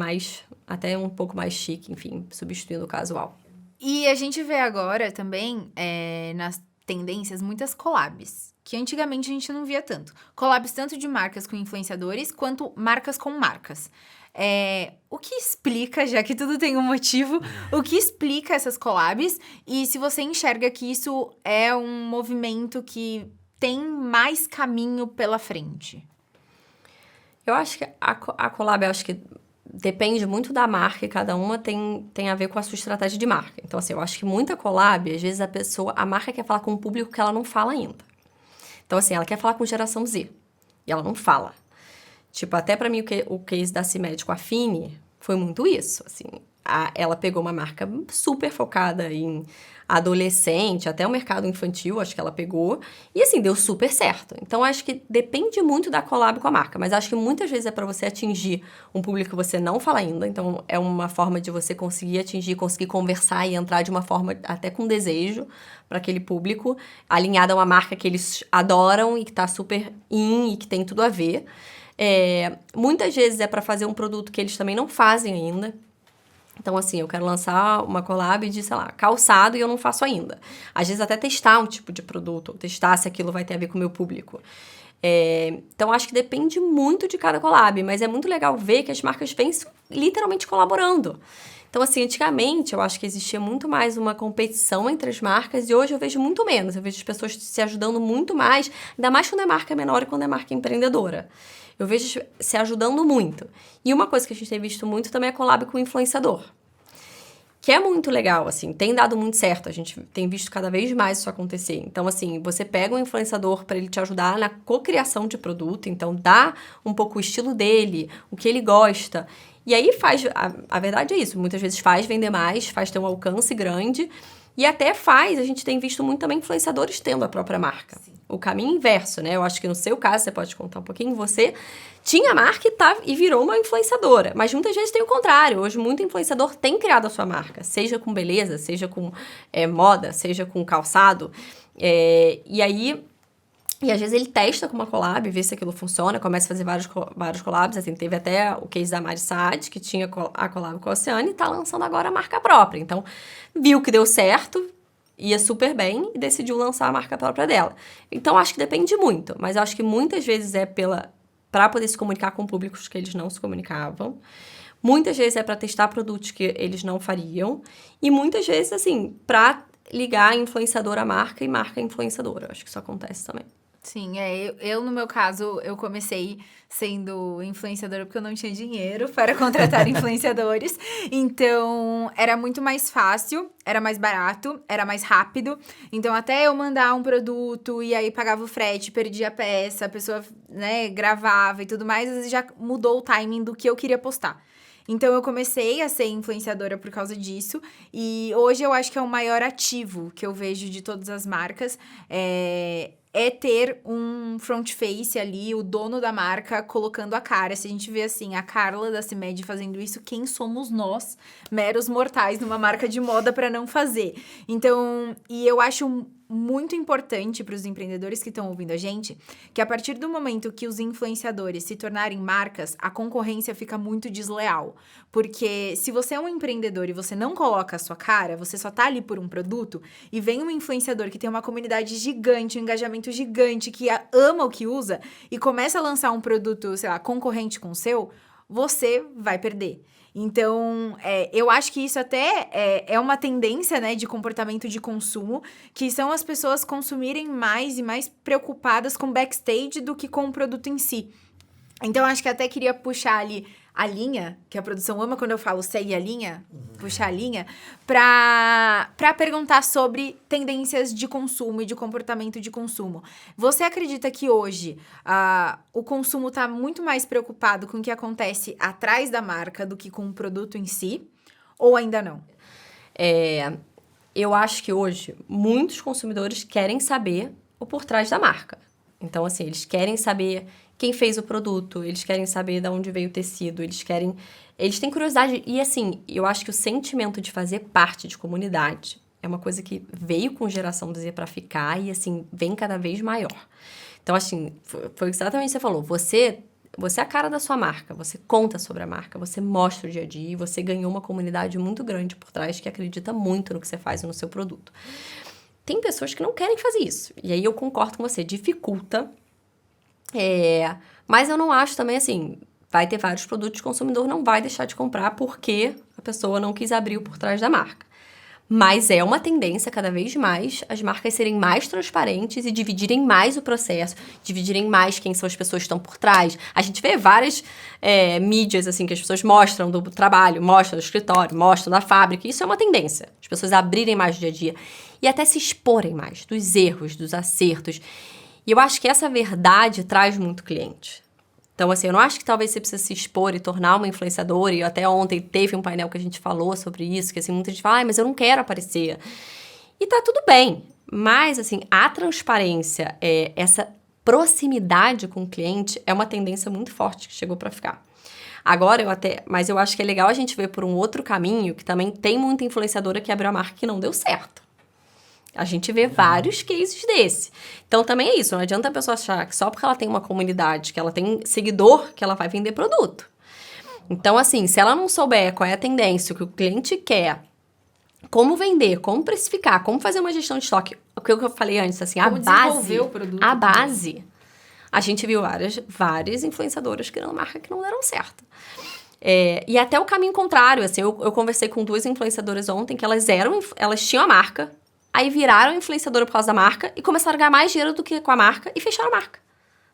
até um pouco mais chique, enfim, substituindo o casual. E a gente vê agora também, nas tendências, muitas collabs, que antigamente a gente não via tanto. Collabs tanto de marcas com influenciadores, quanto marcas com marcas. O que explica, já que tudo tem um motivo, o que explica essas collabs? E se você enxerga que isso é um movimento que tem mais caminho pela frente? Eu acho que a collab, depende muito da marca e cada uma tem a ver com a sua estratégia de marca. Então, assim, eu acho que muita collab, às vezes a marca quer falar com um público que ela não fala ainda. Então, assim, ela quer falar com geração Z e ela não fala. Tipo, até pra mim o case da CIMED com a Fini foi muito isso, assim. Ela pegou uma marca super focada em adolescente, até o mercado infantil, acho que ela pegou, e assim, deu super certo. Então, acho que depende muito da collab com a marca, mas acho que muitas vezes é para você atingir um público que você não fala ainda, então é uma forma de você conseguir atingir, conseguir conversar e entrar de uma forma até com desejo para aquele público, alinhada a uma marca que eles adoram e que tá super in e que tem tudo a ver. Muitas vezes é para fazer um produto que eles também não fazem ainda. Então, assim, eu quero lançar uma collab de, sei lá, calçado e eu não faço ainda. Às vezes até testar um tipo de produto, ou testar se aquilo vai ter a ver com o meu público. Então, acho que depende muito de cada collab, mas é muito legal ver que as marcas vêm literalmente colaborando. Então, assim, antigamente eu acho que existia muito mais uma competição entre as marcas e hoje eu vejo muito menos. Eu vejo as pessoas se ajudando muito mais, ainda mais quando a marca é menor e quando a marca é empreendedora. Eu vejo se ajudando muito. E uma coisa que a gente tem visto muito também é collab com o influenciador. Que é muito legal, assim, tem dado muito certo. A gente tem visto cada vez mais isso acontecer. Então, assim, você pega um influenciador para ele te ajudar na cocriação de produto, então dá um pouco o estilo dele, o que ele gosta. E aí faz, a verdade é isso, muitas vezes faz vender mais, faz ter um alcance grande. E até faz, a gente tem visto muito também influenciadores tendo a própria marca. Sim. O caminho inverso, né? Eu acho que no seu caso, você pode contar um pouquinho, você tinha a marca e virou uma influenciadora. Mas muitas vezes tem o contrário. Hoje, muito influenciador tem criado a sua marca. Seja com beleza, seja com moda, seja com calçado. E às vezes ele testa com uma collab, vê se aquilo funciona, começa a fazer vários collabs. Assim, teve até o case da Mari Saad, que tinha a collab com a Oceane, e tá lançando agora a marca própria. Então, viu que deu certo, ia super bem, e decidiu lançar a marca própria dela. Então, acho que depende muito, mas eu acho que muitas vezes é para poder se comunicar com públicos que eles não se comunicavam. Muitas vezes é para testar produtos que eles não fariam. E muitas vezes, assim, para ligar influenciador à marca e marca influenciadora. Eu acho que isso acontece também. Sim, eu no meu caso, eu comecei sendo influenciadora porque eu não tinha dinheiro para contratar influenciadores. Então, era muito mais fácil, era mais barato, era mais rápido. Então, até eu mandar um produto e aí pagava o frete, perdia a peça, a pessoa, né, gravava e tudo mais, às vezes já mudou o timing do que eu queria postar. Então, eu comecei a ser influenciadora por causa disso. E hoje eu acho que é o maior ativo que eu vejo de todas as marcas. É ter um front face ali, o dono da marca, colocando a cara. Se a gente vê, assim, a Carla da CIMED fazendo isso, quem somos nós, meros mortais, numa marca de moda para não fazer? Então, e eu acho muito importante para os empreendedores que estão ouvindo a gente, que a partir do momento que os influenciadores se tornarem marcas, a concorrência fica muito desleal. Porque se você é um empreendedor e você não coloca a sua cara, você só tá ali por um produto, e vem um influenciador que tem uma comunidade gigante, um engajamento gigante, que ama o que usa, e começa a lançar um produto, sei lá, concorrente com o seu, você vai perder. Então, eu acho que isso até é uma tendência, né, de comportamento de consumo, que são as pessoas consumirem mais e mais preocupadas com backstage do que com o produto em si. Então, acho que até queria puxar ali a linha, que a produção ama quando eu falo segue a linha, puxar a linha, pra perguntar sobre tendências de consumo e de comportamento de consumo. Você acredita que hoje o consumo tá muito mais preocupado com o que acontece atrás da marca do que com o produto em si? Ou ainda não? Eu acho que hoje muitos consumidores querem saber o por trás da marca. Então, assim, eles querem saber quem fez o produto, eles querem saber de onde veio o tecido, eles têm curiosidade. E, assim, eu acho que o sentimento de fazer parte de comunidade é uma coisa que veio com geração Z para ficar e, assim, vem cada vez maior. Então, assim, foi exatamente o que você falou. Você é a cara da sua marca, você conta sobre a marca, você mostra o dia a dia e você ganhou uma comunidade muito grande por trás que acredita muito no que você faz e no seu produto. Tem pessoas que não querem fazer isso. E aí eu concordo com você, dificulta. Mas eu não acho também assim, vai ter vários produtos que o consumidor não vai deixar de comprar porque a pessoa não quis abrir o por trás da marca. Mas é uma tendência cada vez mais as marcas serem mais transparentes e dividirem mais o processo, dividirem mais quem são as pessoas que estão por trás. A gente vê várias mídias assim que as pessoas mostram do trabalho, mostram do escritório, mostram da fábrica. Isso é uma tendência. As pessoas abrirem mais o dia a dia e até se exporem mais dos erros, dos acertos. E eu acho que essa verdade traz muito cliente. Então, assim, eu não acho que talvez você precise se expor e tornar uma influenciadora. E até ontem teve um painel que a gente falou sobre isso, que assim, muita gente fala, mas eu não quero aparecer. E tá tudo bem. Mas, assim, a transparência, essa proximidade com o cliente é uma tendência muito forte que chegou para ficar. Agora, mas eu acho que é legal a gente ver por um outro caminho, que também tem muita influenciadora que abriu a marca que não deu certo. A gente vê vários cases desse. Então, também é isso. Não adianta a pessoa achar que só porque ela tem uma comunidade, que ela tem seguidor, que ela vai vender produto. Então, assim, se ela não souber qual é a tendência, o que o cliente quer, como vender, como precificar, como fazer uma gestão de estoque, o que eu falei antes, assim, como desenvolver o produto. A base, a gente viu várias influenciadoras criando marca que não deram certo. E até o caminho contrário, assim, eu conversei com 2 influenciadoras ontem que elas tinham a marca, aí viraram influenciadora por causa da marca e começaram a ganhar mais dinheiro do que com a marca e fecharam a marca.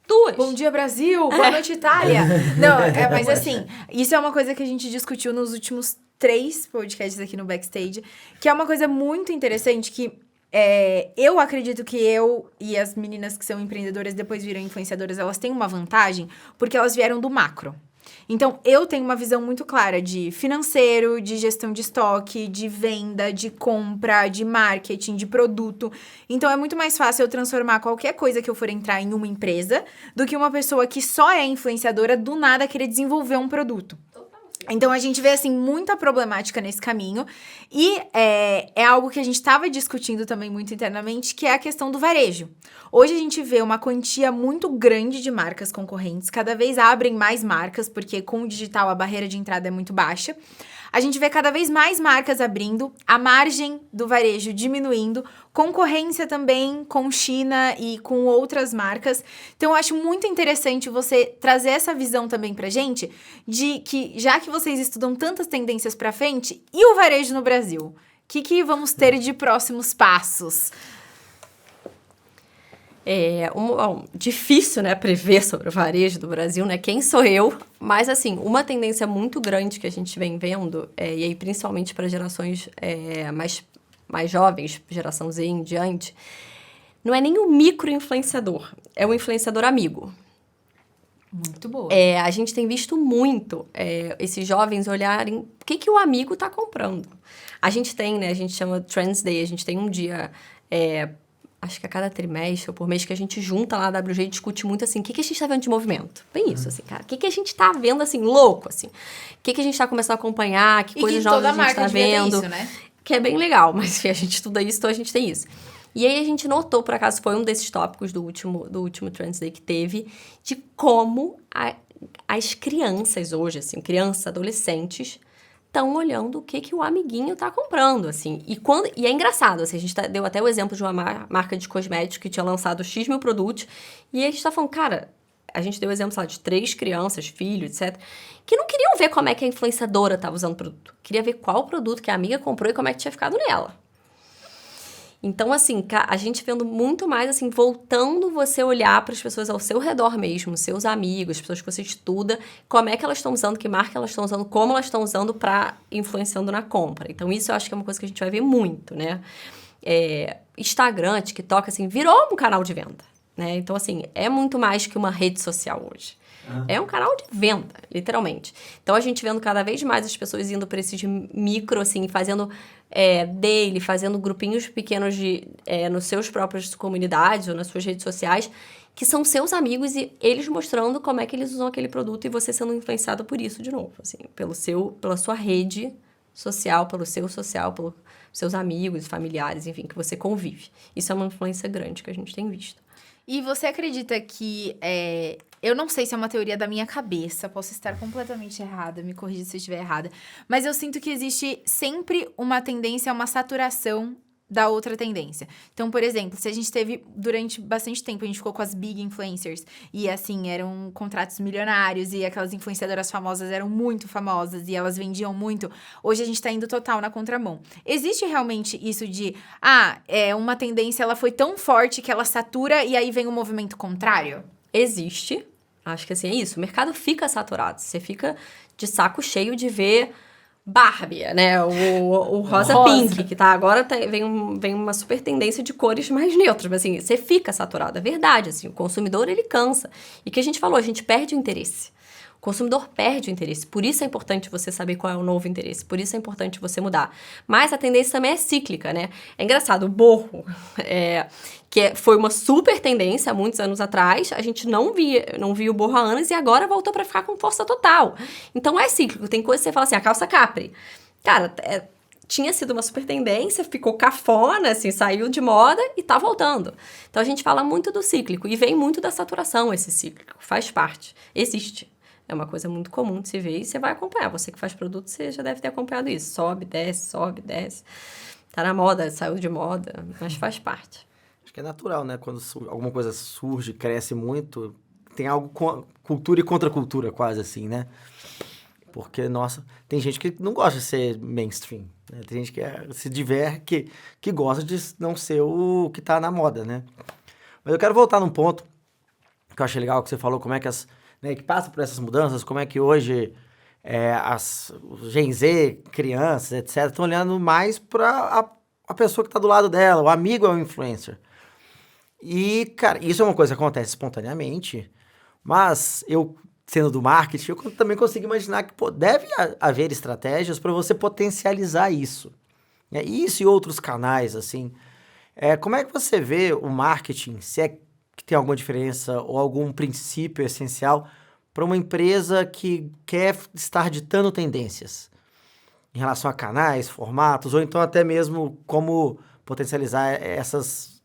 2. Bom dia, Brasil! Boa noite, Itália! Não, mas assim, isso é uma coisa que a gente discutiu nos últimos 3 podcasts aqui no Backstage, que é uma coisa muito interessante que eu acredito que eu e as meninas que são empreendedoras depois viram influenciadoras, elas têm uma vantagem porque elas vieram do macro. Então, eu tenho uma visão muito clara de financeiro, de gestão de estoque, de venda, de compra, de marketing, de produto. Então, é muito mais fácil eu transformar qualquer coisa que eu for entrar em uma empresa do que uma pessoa que só é influenciadora do nada querer desenvolver um produto. Então, a gente vê, assim, muita problemática nesse caminho. E é algo que a gente estava discutindo também muito internamente, que é a questão do varejo. Hoje, a gente vê uma quantia muito grande de marcas concorrentes. Cada vez abrem mais marcas, porque com o digital a barreira de entrada é muito baixa. A gente vê cada vez mais marcas abrindo, a margem do varejo diminuindo, concorrência também com China e com outras marcas. Então, eu acho muito interessante você trazer essa visão também pra gente, de que, já que vocês estudam tantas tendências pra frente, e o varejo no Brasil? O que vamos ter de próximos passos? Difícil, né, prever sobre o varejo do Brasil, né? Quem sou eu? Mas, assim, uma tendência muito grande que a gente vem vendo, e aí principalmente para gerações mais jovens, geração Z em diante, não é nem o micro-influenciador, é o influenciador amigo. Muito boa. A gente tem visto muito esses jovens olharem o que o amigo está comprando. A gente tem, né, a gente chama Trends Day, a gente tem um dia... acho que a cada trimestre ou por mês que a gente junta lá na WG e discute muito, assim, o que a gente tá vendo de movimento? Bem isso, assim, cara. O que a gente tá vendo, assim, louco, assim? O que a gente tá começando a acompanhar? Que coisas novas a gente tá vendo? Isso, né? Que é bem legal, mas enfim, a gente estuda isso, então a gente tem isso. E aí a gente notou, por acaso, foi um desses tópicos do último Trends Day que teve, de como as crianças hoje, assim, crianças, adolescentes... estão olhando o que o amiguinho tá comprando, assim. E é engraçado, assim, a gente deu até o exemplo de uma marca de cosméticos que tinha lançado X mil produtos, e a gente tá falando, cara, a gente deu o exemplo, sei lá, de 3 crianças, filhos, etc., que não queriam ver como é que a influenciadora tava usando o produto. Queria ver qual produto que a amiga comprou e como é que tinha ficado nela. Então, assim, a gente vendo muito mais, assim, voltando você olhar para as pessoas ao seu redor mesmo, seus amigos, as pessoas que você estuda, como é que elas estão usando, que marca elas estão usando, como elas estão usando para influenciando na compra. Então, isso eu acho que é uma coisa que a gente vai ver muito, né? Instagram, TikTok, assim, virou um canal de venda, né? Então, assim, é muito mais que uma rede social hoje. É um canal de venda, literalmente. Então, a gente vendo cada vez mais as pessoas indo para esses micro, assim, fazendo daily, fazendo grupinhos pequenos nos seus próprias comunidades ou nas suas redes sociais, que são seus amigos e eles mostrando como é que eles usam aquele produto e você sendo influenciado por isso, de novo, assim, pela sua rede social, pelo seu social, pelos seus amigos, familiares, enfim, que você convive. Isso é uma influência grande que a gente tem visto. E você acredita que... eu não sei se é uma teoria da minha cabeça, posso estar completamente errada, me corrija se eu estiver errada, mas eu sinto que existe sempre uma tendência a uma saturação da outra tendência. Então, por exemplo, se a gente teve, durante bastante tempo, a gente ficou com as big influencers, e assim, eram contratos milionários, e aquelas influenciadoras famosas eram muito famosas, e elas vendiam muito, hoje a gente tá indo total na contramão. Existe realmente isso de, uma tendência, ela foi tão forte que ela satura, e aí vem o movimento contrário? Existe. Acho que assim, é isso. O mercado fica saturado. Você fica de saco cheio de ver Barbie, né? O rosa pink, que tá agora vem uma super tendência de cores mais neutras. Mas assim, você fica saturado. É verdade, assim. O consumidor, ele cansa. E o que a gente falou, a gente perde o interesse. O consumidor perde o interesse. Por isso é importante você saber qual é o novo interesse. Por isso é importante você mudar. Mas a tendência também é cíclica, né? É engraçado, o borro, foi uma super tendência há muitos anos atrás. A gente não via o borro há anos e agora voltou para ficar com força total. Então é cíclico. Tem coisa que você fala assim, a calça capri. Cara, tinha sido uma super tendência, ficou cafona, assim, saiu de moda e tá voltando. Então a gente fala muito do cíclico e vem muito da saturação esse cíclico. Faz parte. Existe. É uma coisa muito comum de se ver e você vai acompanhar. Você que faz produto, você já deve ter acompanhado isso. Sobe, desce. Tá na moda, saiu de moda, mas faz parte. Acho que é natural, né? Quando alguma coisa surge, cresce muito, tem algo com cultura e contracultura quase assim, né? Porque, nossa, tem gente que não gosta de ser mainstream, né? Tem gente que se diverte, que gosta de não ser o que tá na moda, né? Mas eu quero voltar num ponto que eu achei legal, que você falou, como é que que passa por essas mudanças, como é que hoje os Gen Z, crianças, etc., estão olhando mais para a pessoa que tá do lado dela, o amigo é o influencer. E, cara, isso é uma coisa que acontece espontaneamente, mas eu, sendo do marketing, eu também consigo imaginar que deve haver estratégias para você potencializar isso. Né? Isso e outros canais, assim. Como é que você vê o marketing, se é que tem alguma diferença ou algum princípio essencial para uma empresa que quer estar ditando tendências em relação a canais, formatos, ou então até mesmo como potencializar esses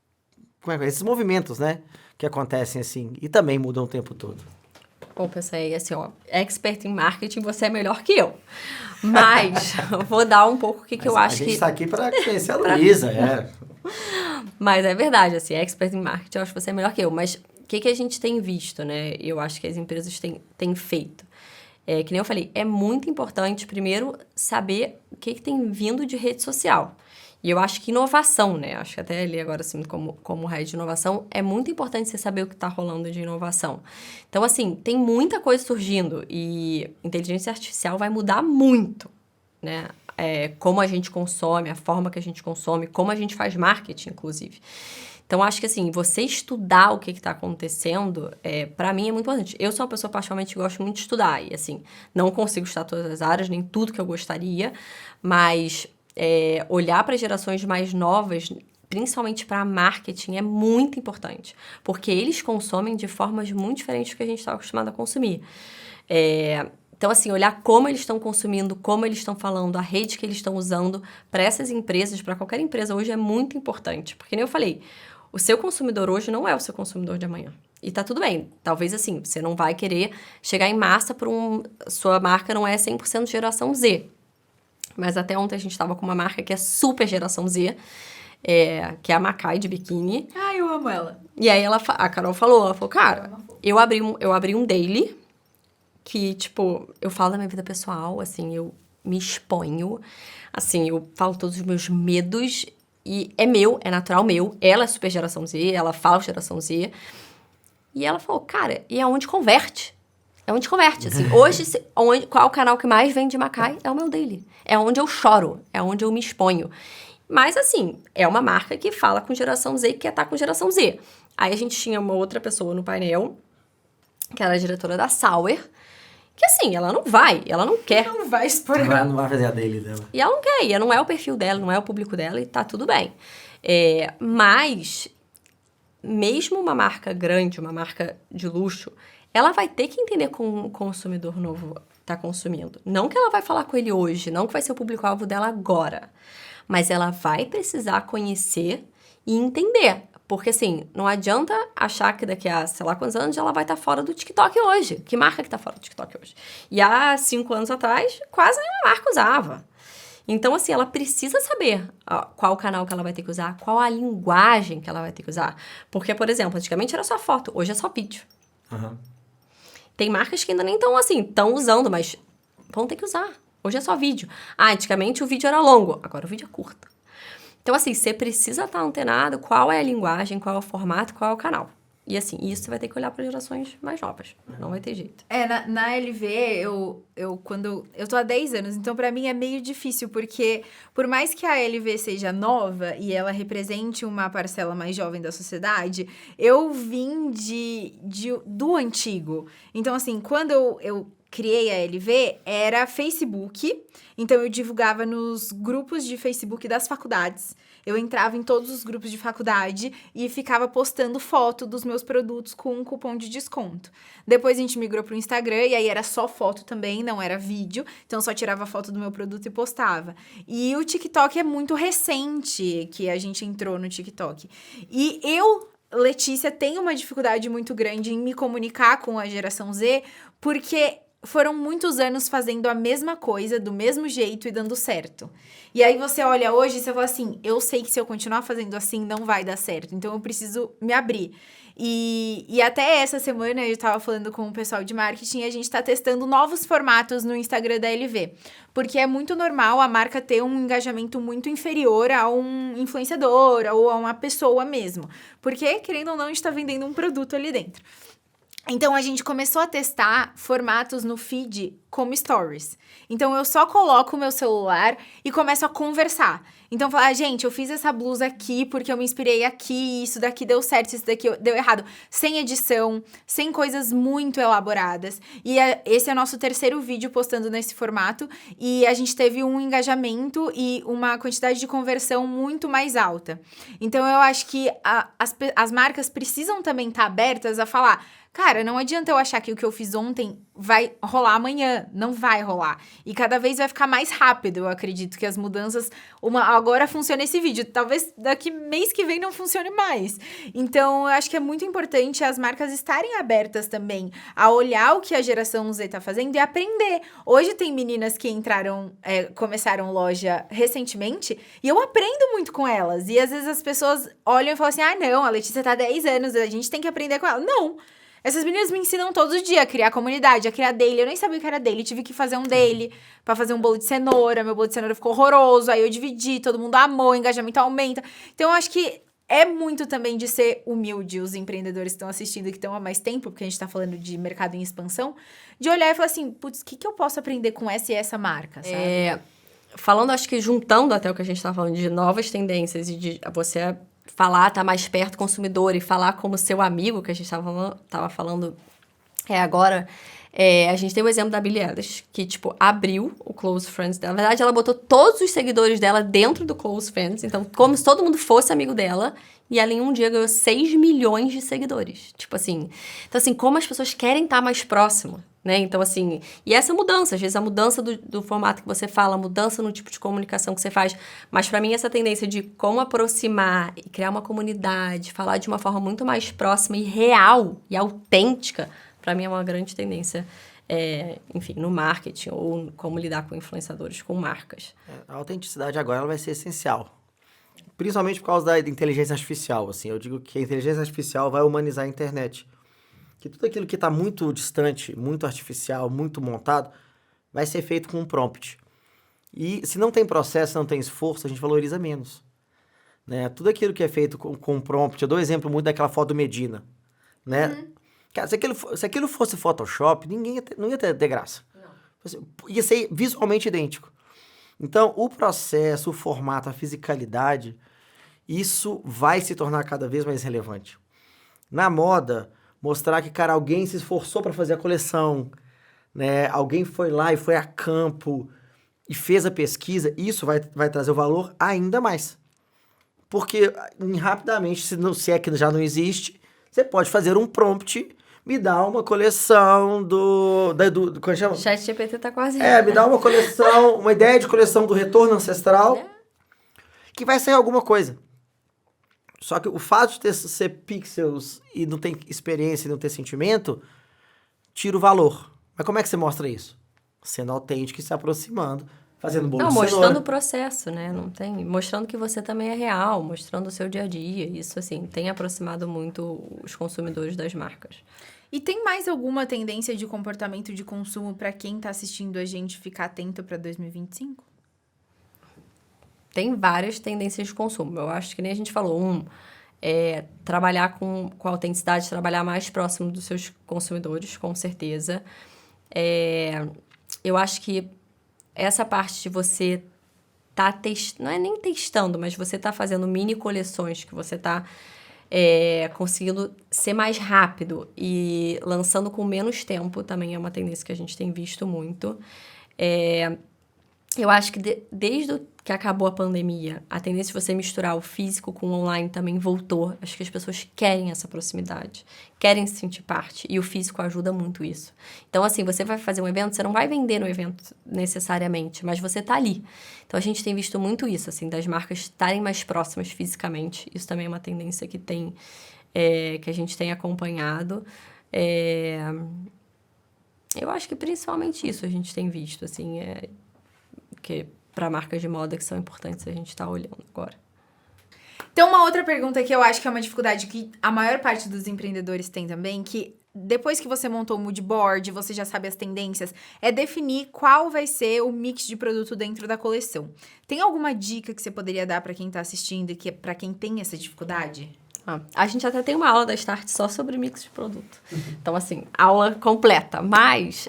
movimentos, né, que acontecem assim e também mudam o tempo todo? Pô, pensei assim, ó, expert em marketing, você é melhor que eu. Mas eu vou dar um pouco o que eu acho que... A gente tá aqui para conhecer a Luísa, Mas é verdade, assim, expert em marketing, eu acho que você é melhor que eu. Mas o que a gente tem visto, né? Eu acho que as empresas têm feito. Que nem eu falei, é muito importante, primeiro, saber o que tem vindo de rede social. E eu acho que inovação, né? Acho que até ali agora, assim, como head de inovação, é muito importante você saber o que está rolando de inovação. Então, assim, tem muita coisa surgindo e inteligência artificial vai mudar muito, né? Como a gente consome, a forma que a gente consome, como a gente faz marketing, inclusive. Então, acho que, assim, você estudar o que está acontecendo, para mim é muito importante. Eu sou uma pessoa, particularmente, que gosto muito de estudar. E, assim, não consigo estudar todas as áreas, nem tudo que eu gostaria. Mas olhar para gerações mais novas, principalmente para marketing, é muito importante. Porque eles consomem de formas muito diferentes do que a gente está acostumado a consumir. Então, assim, olhar como eles estão consumindo, como eles estão falando, a rede que eles estão usando para essas empresas, para qualquer empresa hoje é muito importante. Porque nem eu falei, o seu consumidor hoje não é o seu consumidor de amanhã. E tá tudo bem. Talvez, assim, você não vai querer chegar em massa para sua marca não é 100% geração Z. Mas até ontem a gente estava com uma marca que é super geração Z, que é a Macai de biquíni. Ai, eu amo ela. E aí a Carol falou, cara, eu abri um daily que, tipo, eu falo da minha vida pessoal, assim, eu me exponho, assim, eu falo todos os meus medos e é meu, é natural meu. Ela é super geração Z, ela fala geração Z. E ela falou, cara, e é onde converte. É onde converte, assim. Hoje, qual é o canal que mais vende Macai? É o meu daily. É onde eu choro, é onde eu me exponho. Mas, assim, é uma marca que fala com geração Z e quer estar com geração Z. Aí a gente tinha uma outra pessoa no painel, que era a diretora da Sauer, que, assim, ela não quer. Não vai expor. Não vai fazer a daily dela. E ela não quer, e não é o perfil dela, não é o público dela, e tá tudo bem. Mas, mesmo uma marca grande, uma marca de luxo, ela vai ter que entender como o consumidor novo está consumindo. Não que ela vai falar com ele hoje, não que vai ser o público-alvo dela agora. Mas ela vai precisar conhecer e entender. Porque, assim, não adianta achar que daqui a, sei lá quantos anos, ela vai estar fora do TikTok hoje. Que marca que está fora do TikTok hoje? E há 5 anos atrás, quase nenhuma marca usava. Então, assim, ela precisa saber qual canal que ela vai ter que usar, qual a linguagem que ela vai ter que usar. Porque, por exemplo, antigamente era só foto, hoje é só vídeo. Uhum. Tem marcas que ainda nem estão usando, mas vão ter que usar. Hoje é só vídeo. Antigamente o vídeo era longo, agora o vídeo é curto. Então, assim, você precisa estar antenado qual é a linguagem, qual é o formato, qual é o canal. E, assim, isso você vai ter que olhar para gerações mais novas. Não vai ter jeito. Na LV, eu tô há 10 anos, então pra mim é meio difícil, porque por mais que a LV seja nova e ela represente uma parcela mais jovem da sociedade, eu vim do antigo. Então, assim, quando eu criei a LV, era Facebook, então eu divulgava nos grupos de Facebook das faculdades. Eu entrava em todos os grupos de faculdade e ficava postando foto dos meus produtos com um cupom de desconto. Depois a gente migrou pro Instagram e aí era só foto também, não era vídeo. Então só tirava foto do meu produto e postava. E o TikTok é muito recente que a gente entrou no TikTok. E Letícia, tenho uma dificuldade muito grande em me comunicar com a geração Z, porque foram muitos anos fazendo a mesma coisa, do mesmo jeito e dando certo. E aí você olha hoje e você fala assim, eu sei que se eu continuar fazendo assim, não vai dar certo. Então, eu preciso me abrir. E até essa semana eu tava falando com o pessoal de marketing e a gente tá testando novos formatos no Instagram da LV. Porque é muito normal a marca ter um engajamento muito inferior a um influenciador ou a uma pessoa mesmo. Porque, querendo ou não, a gente tá vendendo um produto ali dentro. Então, a gente começou a testar formatos no feed como stories. Então, eu só coloco o meu celular e começo a conversar. Então, falar, gente, eu fiz essa blusa aqui porque eu me inspirei aqui, isso daqui deu certo, isso daqui deu errado. Sem edição, sem coisas muito elaboradas. E esse é o nosso terceiro vídeo postando nesse formato. E a gente teve um engajamento e uma quantidade de conversão muito mais alta. Então, eu acho que as marcas precisam também estar abertas a falar... Cara, não adianta eu achar que o que eu fiz ontem vai rolar amanhã. Não vai rolar. E cada vez vai ficar mais rápido, eu acredito, que as mudanças... Agora funciona esse vídeo. Talvez daqui mês que vem não funcione mais. Então, eu acho que é muito importante as marcas estarem abertas também a olhar o que a geração Z tá fazendo e aprender. Hoje tem meninas que começaram loja recentemente e eu aprendo muito com elas. E às vezes as pessoas olham e falam assim, não, a Letícia tá há 10 anos, a gente tem que aprender com ela. Não! Essas meninas me ensinam todos os dias a criar comunidade, a criar daily. Eu nem sabia o que era daily, tive que fazer um daily pra fazer um bolo de cenoura. Meu bolo de cenoura ficou horroroso, aí eu dividi, todo mundo amou, o engajamento aumenta. Então, eu acho que é muito também de ser humilde, os empreendedores que estão assistindo, que estão há mais tempo, porque a gente tá falando de mercado em expansão, de olhar e falar assim, putz, o que eu posso aprender com essa e essa marca, sabe? Falando, acho que juntando até o que a gente tá falando de novas tendências e de você... falar, tá mais perto do consumidor e falar como seu amigo, que a gente tava falando agora. A gente tem o exemplo da Billie Eilish, que, tipo, abriu o Close Friends dela. Na verdade, ela botou todos os seguidores dela dentro do Close Friends. Então, como se todo mundo fosse amigo dela. E ela, em um dia, ganhou 6 milhões de seguidores. Tipo assim... Então, assim, como as pessoas querem estar mais próximo, né? Então, assim... E essa mudança, às vezes, a mudança do formato que você fala, a mudança no tipo de comunicação que você faz. Mas, pra mim, essa tendência de como aproximar e criar uma comunidade, falar de uma forma muito mais próxima e real e autêntica, pra mim, é uma grande tendência, enfim, no marketing ou como lidar com influenciadores, com marcas. A autenticidade agora ela vai ser essencial. Principalmente por causa da inteligência artificial, assim. Eu digo que a inteligência artificial vai humanizar a internet. Que tudo aquilo que está muito distante, muito artificial, muito montado, vai ser feito com um prompt. E se não tem processo, não tem esforço, a gente valoriza menos. Né? Tudo aquilo que é feito com prompt, eu dou exemplo muito daquela foto do Medina. Né? Cara, se aquilo fosse Photoshop, não ia ter graça. Não. Ia ser visualmente idêntico. Então, o processo, o formato, a fisicalidade, isso vai se tornar cada vez mais relevante. Na moda, mostrar que, cara, alguém se esforçou para fazer a coleção, né? Alguém foi lá e foi a campo e fez a pesquisa, isso vai trazer o valor ainda mais. Porque, rapidamente, se é que já não existe, você pode fazer um prompt, me dá uma coleção como chama? ChatGPT tá quase... me dá uma coleção, uma ideia de coleção do Retorno Ancestral, que vai sair alguma coisa. Só que o fato de ser pixels e não ter experiência e não ter sentimento, tira o valor. Mas como é que você mostra isso? Sendo autêntico e se aproximando, fazendo bolo de cenoura. Mostrando o processo, né? Mostrando que você também é real, mostrando o seu dia a dia. Isso, assim, tem aproximado muito os consumidores das marcas. E tem mais alguma tendência de comportamento de consumo para quem tá assistindo a gente ficar atento para 2025? Tem várias tendências de consumo. Eu acho que nem a gente falou. Trabalhar com autenticidade, trabalhar mais próximo dos seus consumidores, com certeza. Eu acho que essa parte de você tá testando, não é nem testando, mas você tá fazendo mini coleções, que você tá conseguindo ser mais rápido e lançando com menos tempo, também é uma tendência que a gente tem visto muito. Eu acho que desde que acabou a pandemia, a tendência de você misturar o físico com o online também voltou. Acho que as pessoas querem essa proximidade, querem se sentir parte, e o físico ajuda muito isso. Então, assim, você vai fazer um evento, você não vai vender no evento necessariamente, mas você tá ali. Então, a gente tem visto muito isso, assim, das marcas estarem mais próximas fisicamente. Isso também é uma tendência que que a gente tem acompanhado. Eu acho que principalmente isso a gente tem visto, assim, que para marcas de moda que são importantes a gente está olhando agora. Então, uma outra pergunta que eu acho que é uma dificuldade que a maior parte dos empreendedores tem também, que depois que você montou o mood board, você já sabe as tendências, é definir qual vai ser o mix de produto dentro da coleção. Tem alguma dica que você poderia dar para quem está assistindo e para quem tem essa dificuldade? A gente até tem uma aula da Start só sobre mix de produto. Então, assim, aula completa. Mas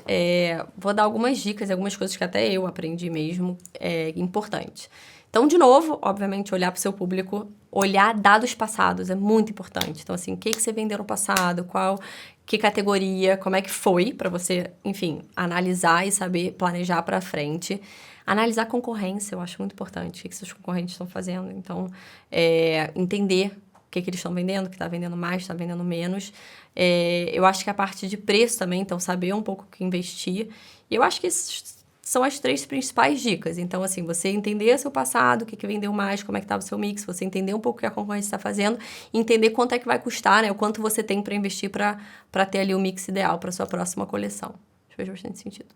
vou dar algumas dicas, algumas coisas que até eu aprendi mesmo, importante. Então, de novo, obviamente, olhar para o seu público, olhar dados passados é muito importante. Então, assim, o que você vendeu no passado, que categoria, como é que foi, para você, enfim, analisar e saber planejar para frente. Analisar a concorrência, eu acho muito importante. O que seus concorrentes estão fazendo. Então, entender o que eles estão vendendo, que está vendendo mais, está vendendo menos. Eu acho que a parte de preço também, então, saber um pouco o que investir. E eu acho que esses são as 3 principais dicas. Então, assim, você entender seu passado, o que vendeu mais, como é que estava o seu mix, você entender um pouco o que a concorrência está fazendo, e entender quanto é que vai custar, né? O quanto você tem para investir para ter ali o mix ideal para sua próxima coleção. Acho que faz bastante sentido.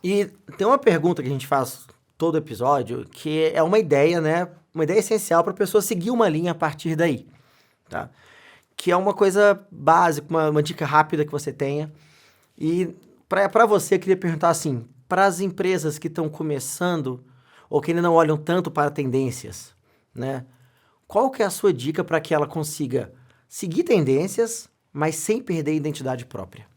E tem uma pergunta que a gente faz todo episódio, que é uma ideia, né? Uma ideia essencial para a pessoa seguir uma linha a partir daí, tá? Que é uma coisa básica, uma dica rápida que você tenha. E para você, eu queria perguntar assim, para as empresas que estão começando ou que ainda não olham tanto para tendências, né? Qual que é a sua dica para que ela consiga seguir tendências, mas sem perder a identidade própria?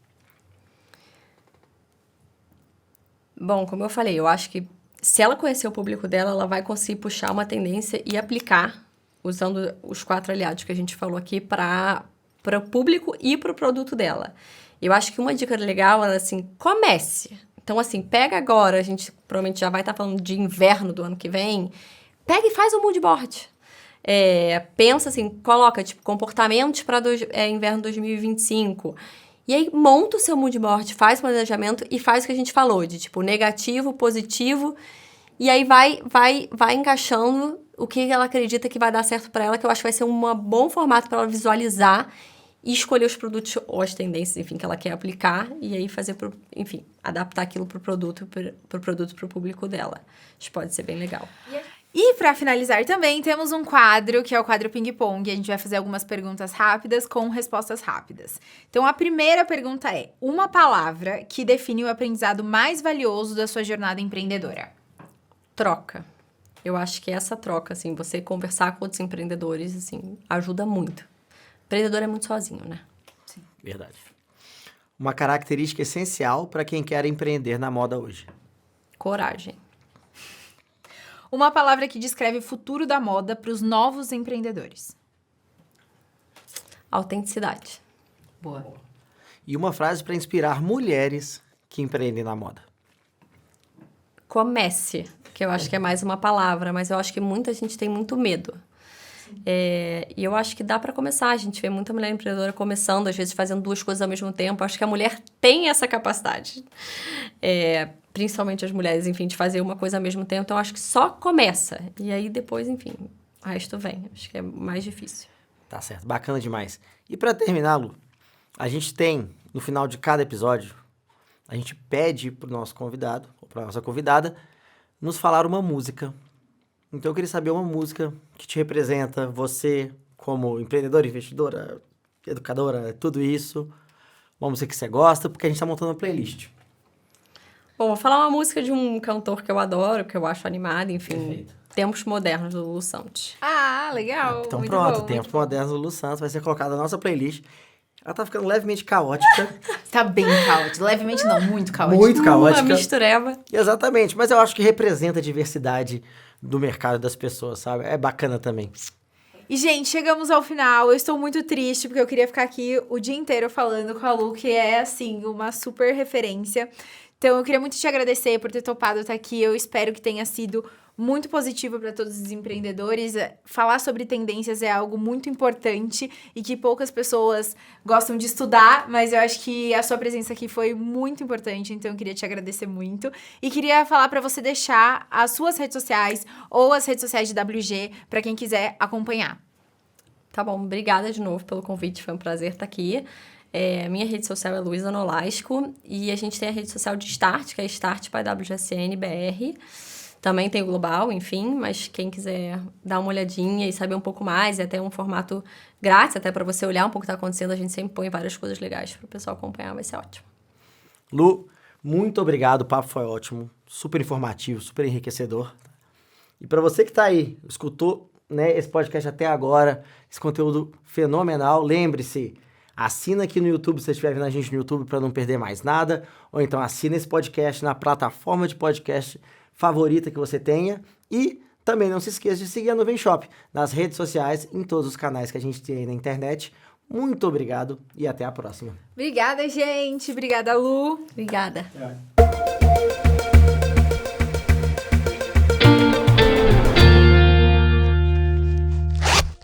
Bom, como eu falei, eu acho que se ela conhecer o público dela, ela vai conseguir puxar uma tendência e aplicar, usando os 4 aliados que a gente falou aqui, para o público e para o produto dela. Eu acho que uma dica legal é, assim, comece. Então, assim, pega agora, a gente provavelmente já vai estar falando de inverno do ano que vem, pega e faz um mood board. Pensa assim, coloca, tipo, comportamentos para inverno 2025. E aí, monta o seu mood board, faz o planejamento e faz o que a gente falou, de, tipo, negativo, positivo, e aí vai encaixando o que ela acredita que vai dar certo para ela, que eu acho que vai ser um bom formato para ela visualizar e escolher os produtos ou as tendências, enfim, que ela quer aplicar, e aí fazer, enfim, adaptar aquilo pro produto, pro público dela. Acho que pode ser bem legal. E para finalizar também, temos um quadro, que é o quadro ping-pong. A gente vai fazer algumas perguntas rápidas com respostas rápidas. Então, a primeira pergunta é: uma palavra que define o aprendizado mais valioso da sua jornada empreendedora? Troca. Eu acho que essa troca, assim, você conversar com outros empreendedores, assim, ajuda muito. Empreendedor é muito sozinho, né? Sim. Verdade. Uma característica essencial para quem quer empreender na moda hoje. Coragem. Uma palavra que descreve o futuro da moda para os novos empreendedores. Autenticidade. Boa. E uma frase para inspirar mulheres que empreendem na moda. Comece, que eu acho que é mais uma palavra, mas eu acho que muita gente tem muito medo. E eu acho que dá para começar. A gente vê muita mulher empreendedora começando, às vezes fazendo 2 coisas ao mesmo tempo. Acho que a mulher tem essa capacidade. Principalmente as mulheres, enfim, de fazer uma coisa ao mesmo tempo. Então, acho que só começa. E aí, depois, enfim, o resto vem. Acho que é mais difícil. Tá certo, bacana demais. E para terminar, Lu, a gente tem, no final de cada episódio, a gente pede pro nosso convidado, ou pra nossa convidada, nos falar uma música. Então, eu queria saber uma música que te representa, você como empreendedora, investidora, educadora, tudo isso. Uma música que você gosta, porque a gente tá montando uma playlist. Bom, vou falar uma música de um cantor que eu adoro, que eu acho animado, enfim. Perfeito. Tempos Modernos, do Lulu Santos. Ah, legal. Então muito pronto, bom, Tempos muito bom. Modernos do Lulu Santos vai ser colocada na nossa playlist. Ela tá ficando levemente caótica. Tá bem caótico. Levemente não, muito caótico. Muito caótica. Uma mistureba. Exatamente, mas eu acho que representa a diversidade do mercado das pessoas, sabe? É bacana também. E, gente, chegamos ao final. Eu estou muito triste, porque eu queria ficar aqui o dia inteiro falando com a Lu, que é, assim, uma super referência. Então, eu queria muito te agradecer por ter topado estar aqui. Eu espero que tenha sido muito positivo para todos os empreendedores. Falar sobre tendências é algo muito importante e que poucas pessoas gostam de estudar, mas eu acho que a sua presença aqui foi muito importante, então eu queria te agradecer muito. E queria falar para você deixar as suas redes sociais ou as redes sociais de WG para quem quiser acompanhar. Tá bom, obrigada de novo pelo convite, foi um prazer estar aqui. Minha rede social é Luísa Nolasco. E a gente tem a rede social de Start, que é Start by WGSN BR. Também tem o Global, enfim, mas quem quiser dar uma olhadinha e saber um pouco mais, é até um formato grátis, até para você olhar um pouco o que está acontecendo, a gente sempre põe várias coisas legais para o pessoal acompanhar, vai ser ótimo. Lu, muito obrigado, o papo foi ótimo, super informativo, super enriquecedor. E para você que está aí, escutou, né, esse podcast até agora, esse conteúdo fenomenal, lembre-se, assina aqui no YouTube, se você estiver vendo a gente no YouTube para não perder mais nada, ou então assina esse podcast na plataforma de podcast favorita que você tenha, e também não se esqueça de seguir a Nuvem Shop nas redes sociais, em todos os canais que a gente tem aí na internet. Muito obrigado e até a próxima. Obrigada, gente. Obrigada, Lu. Obrigada. É.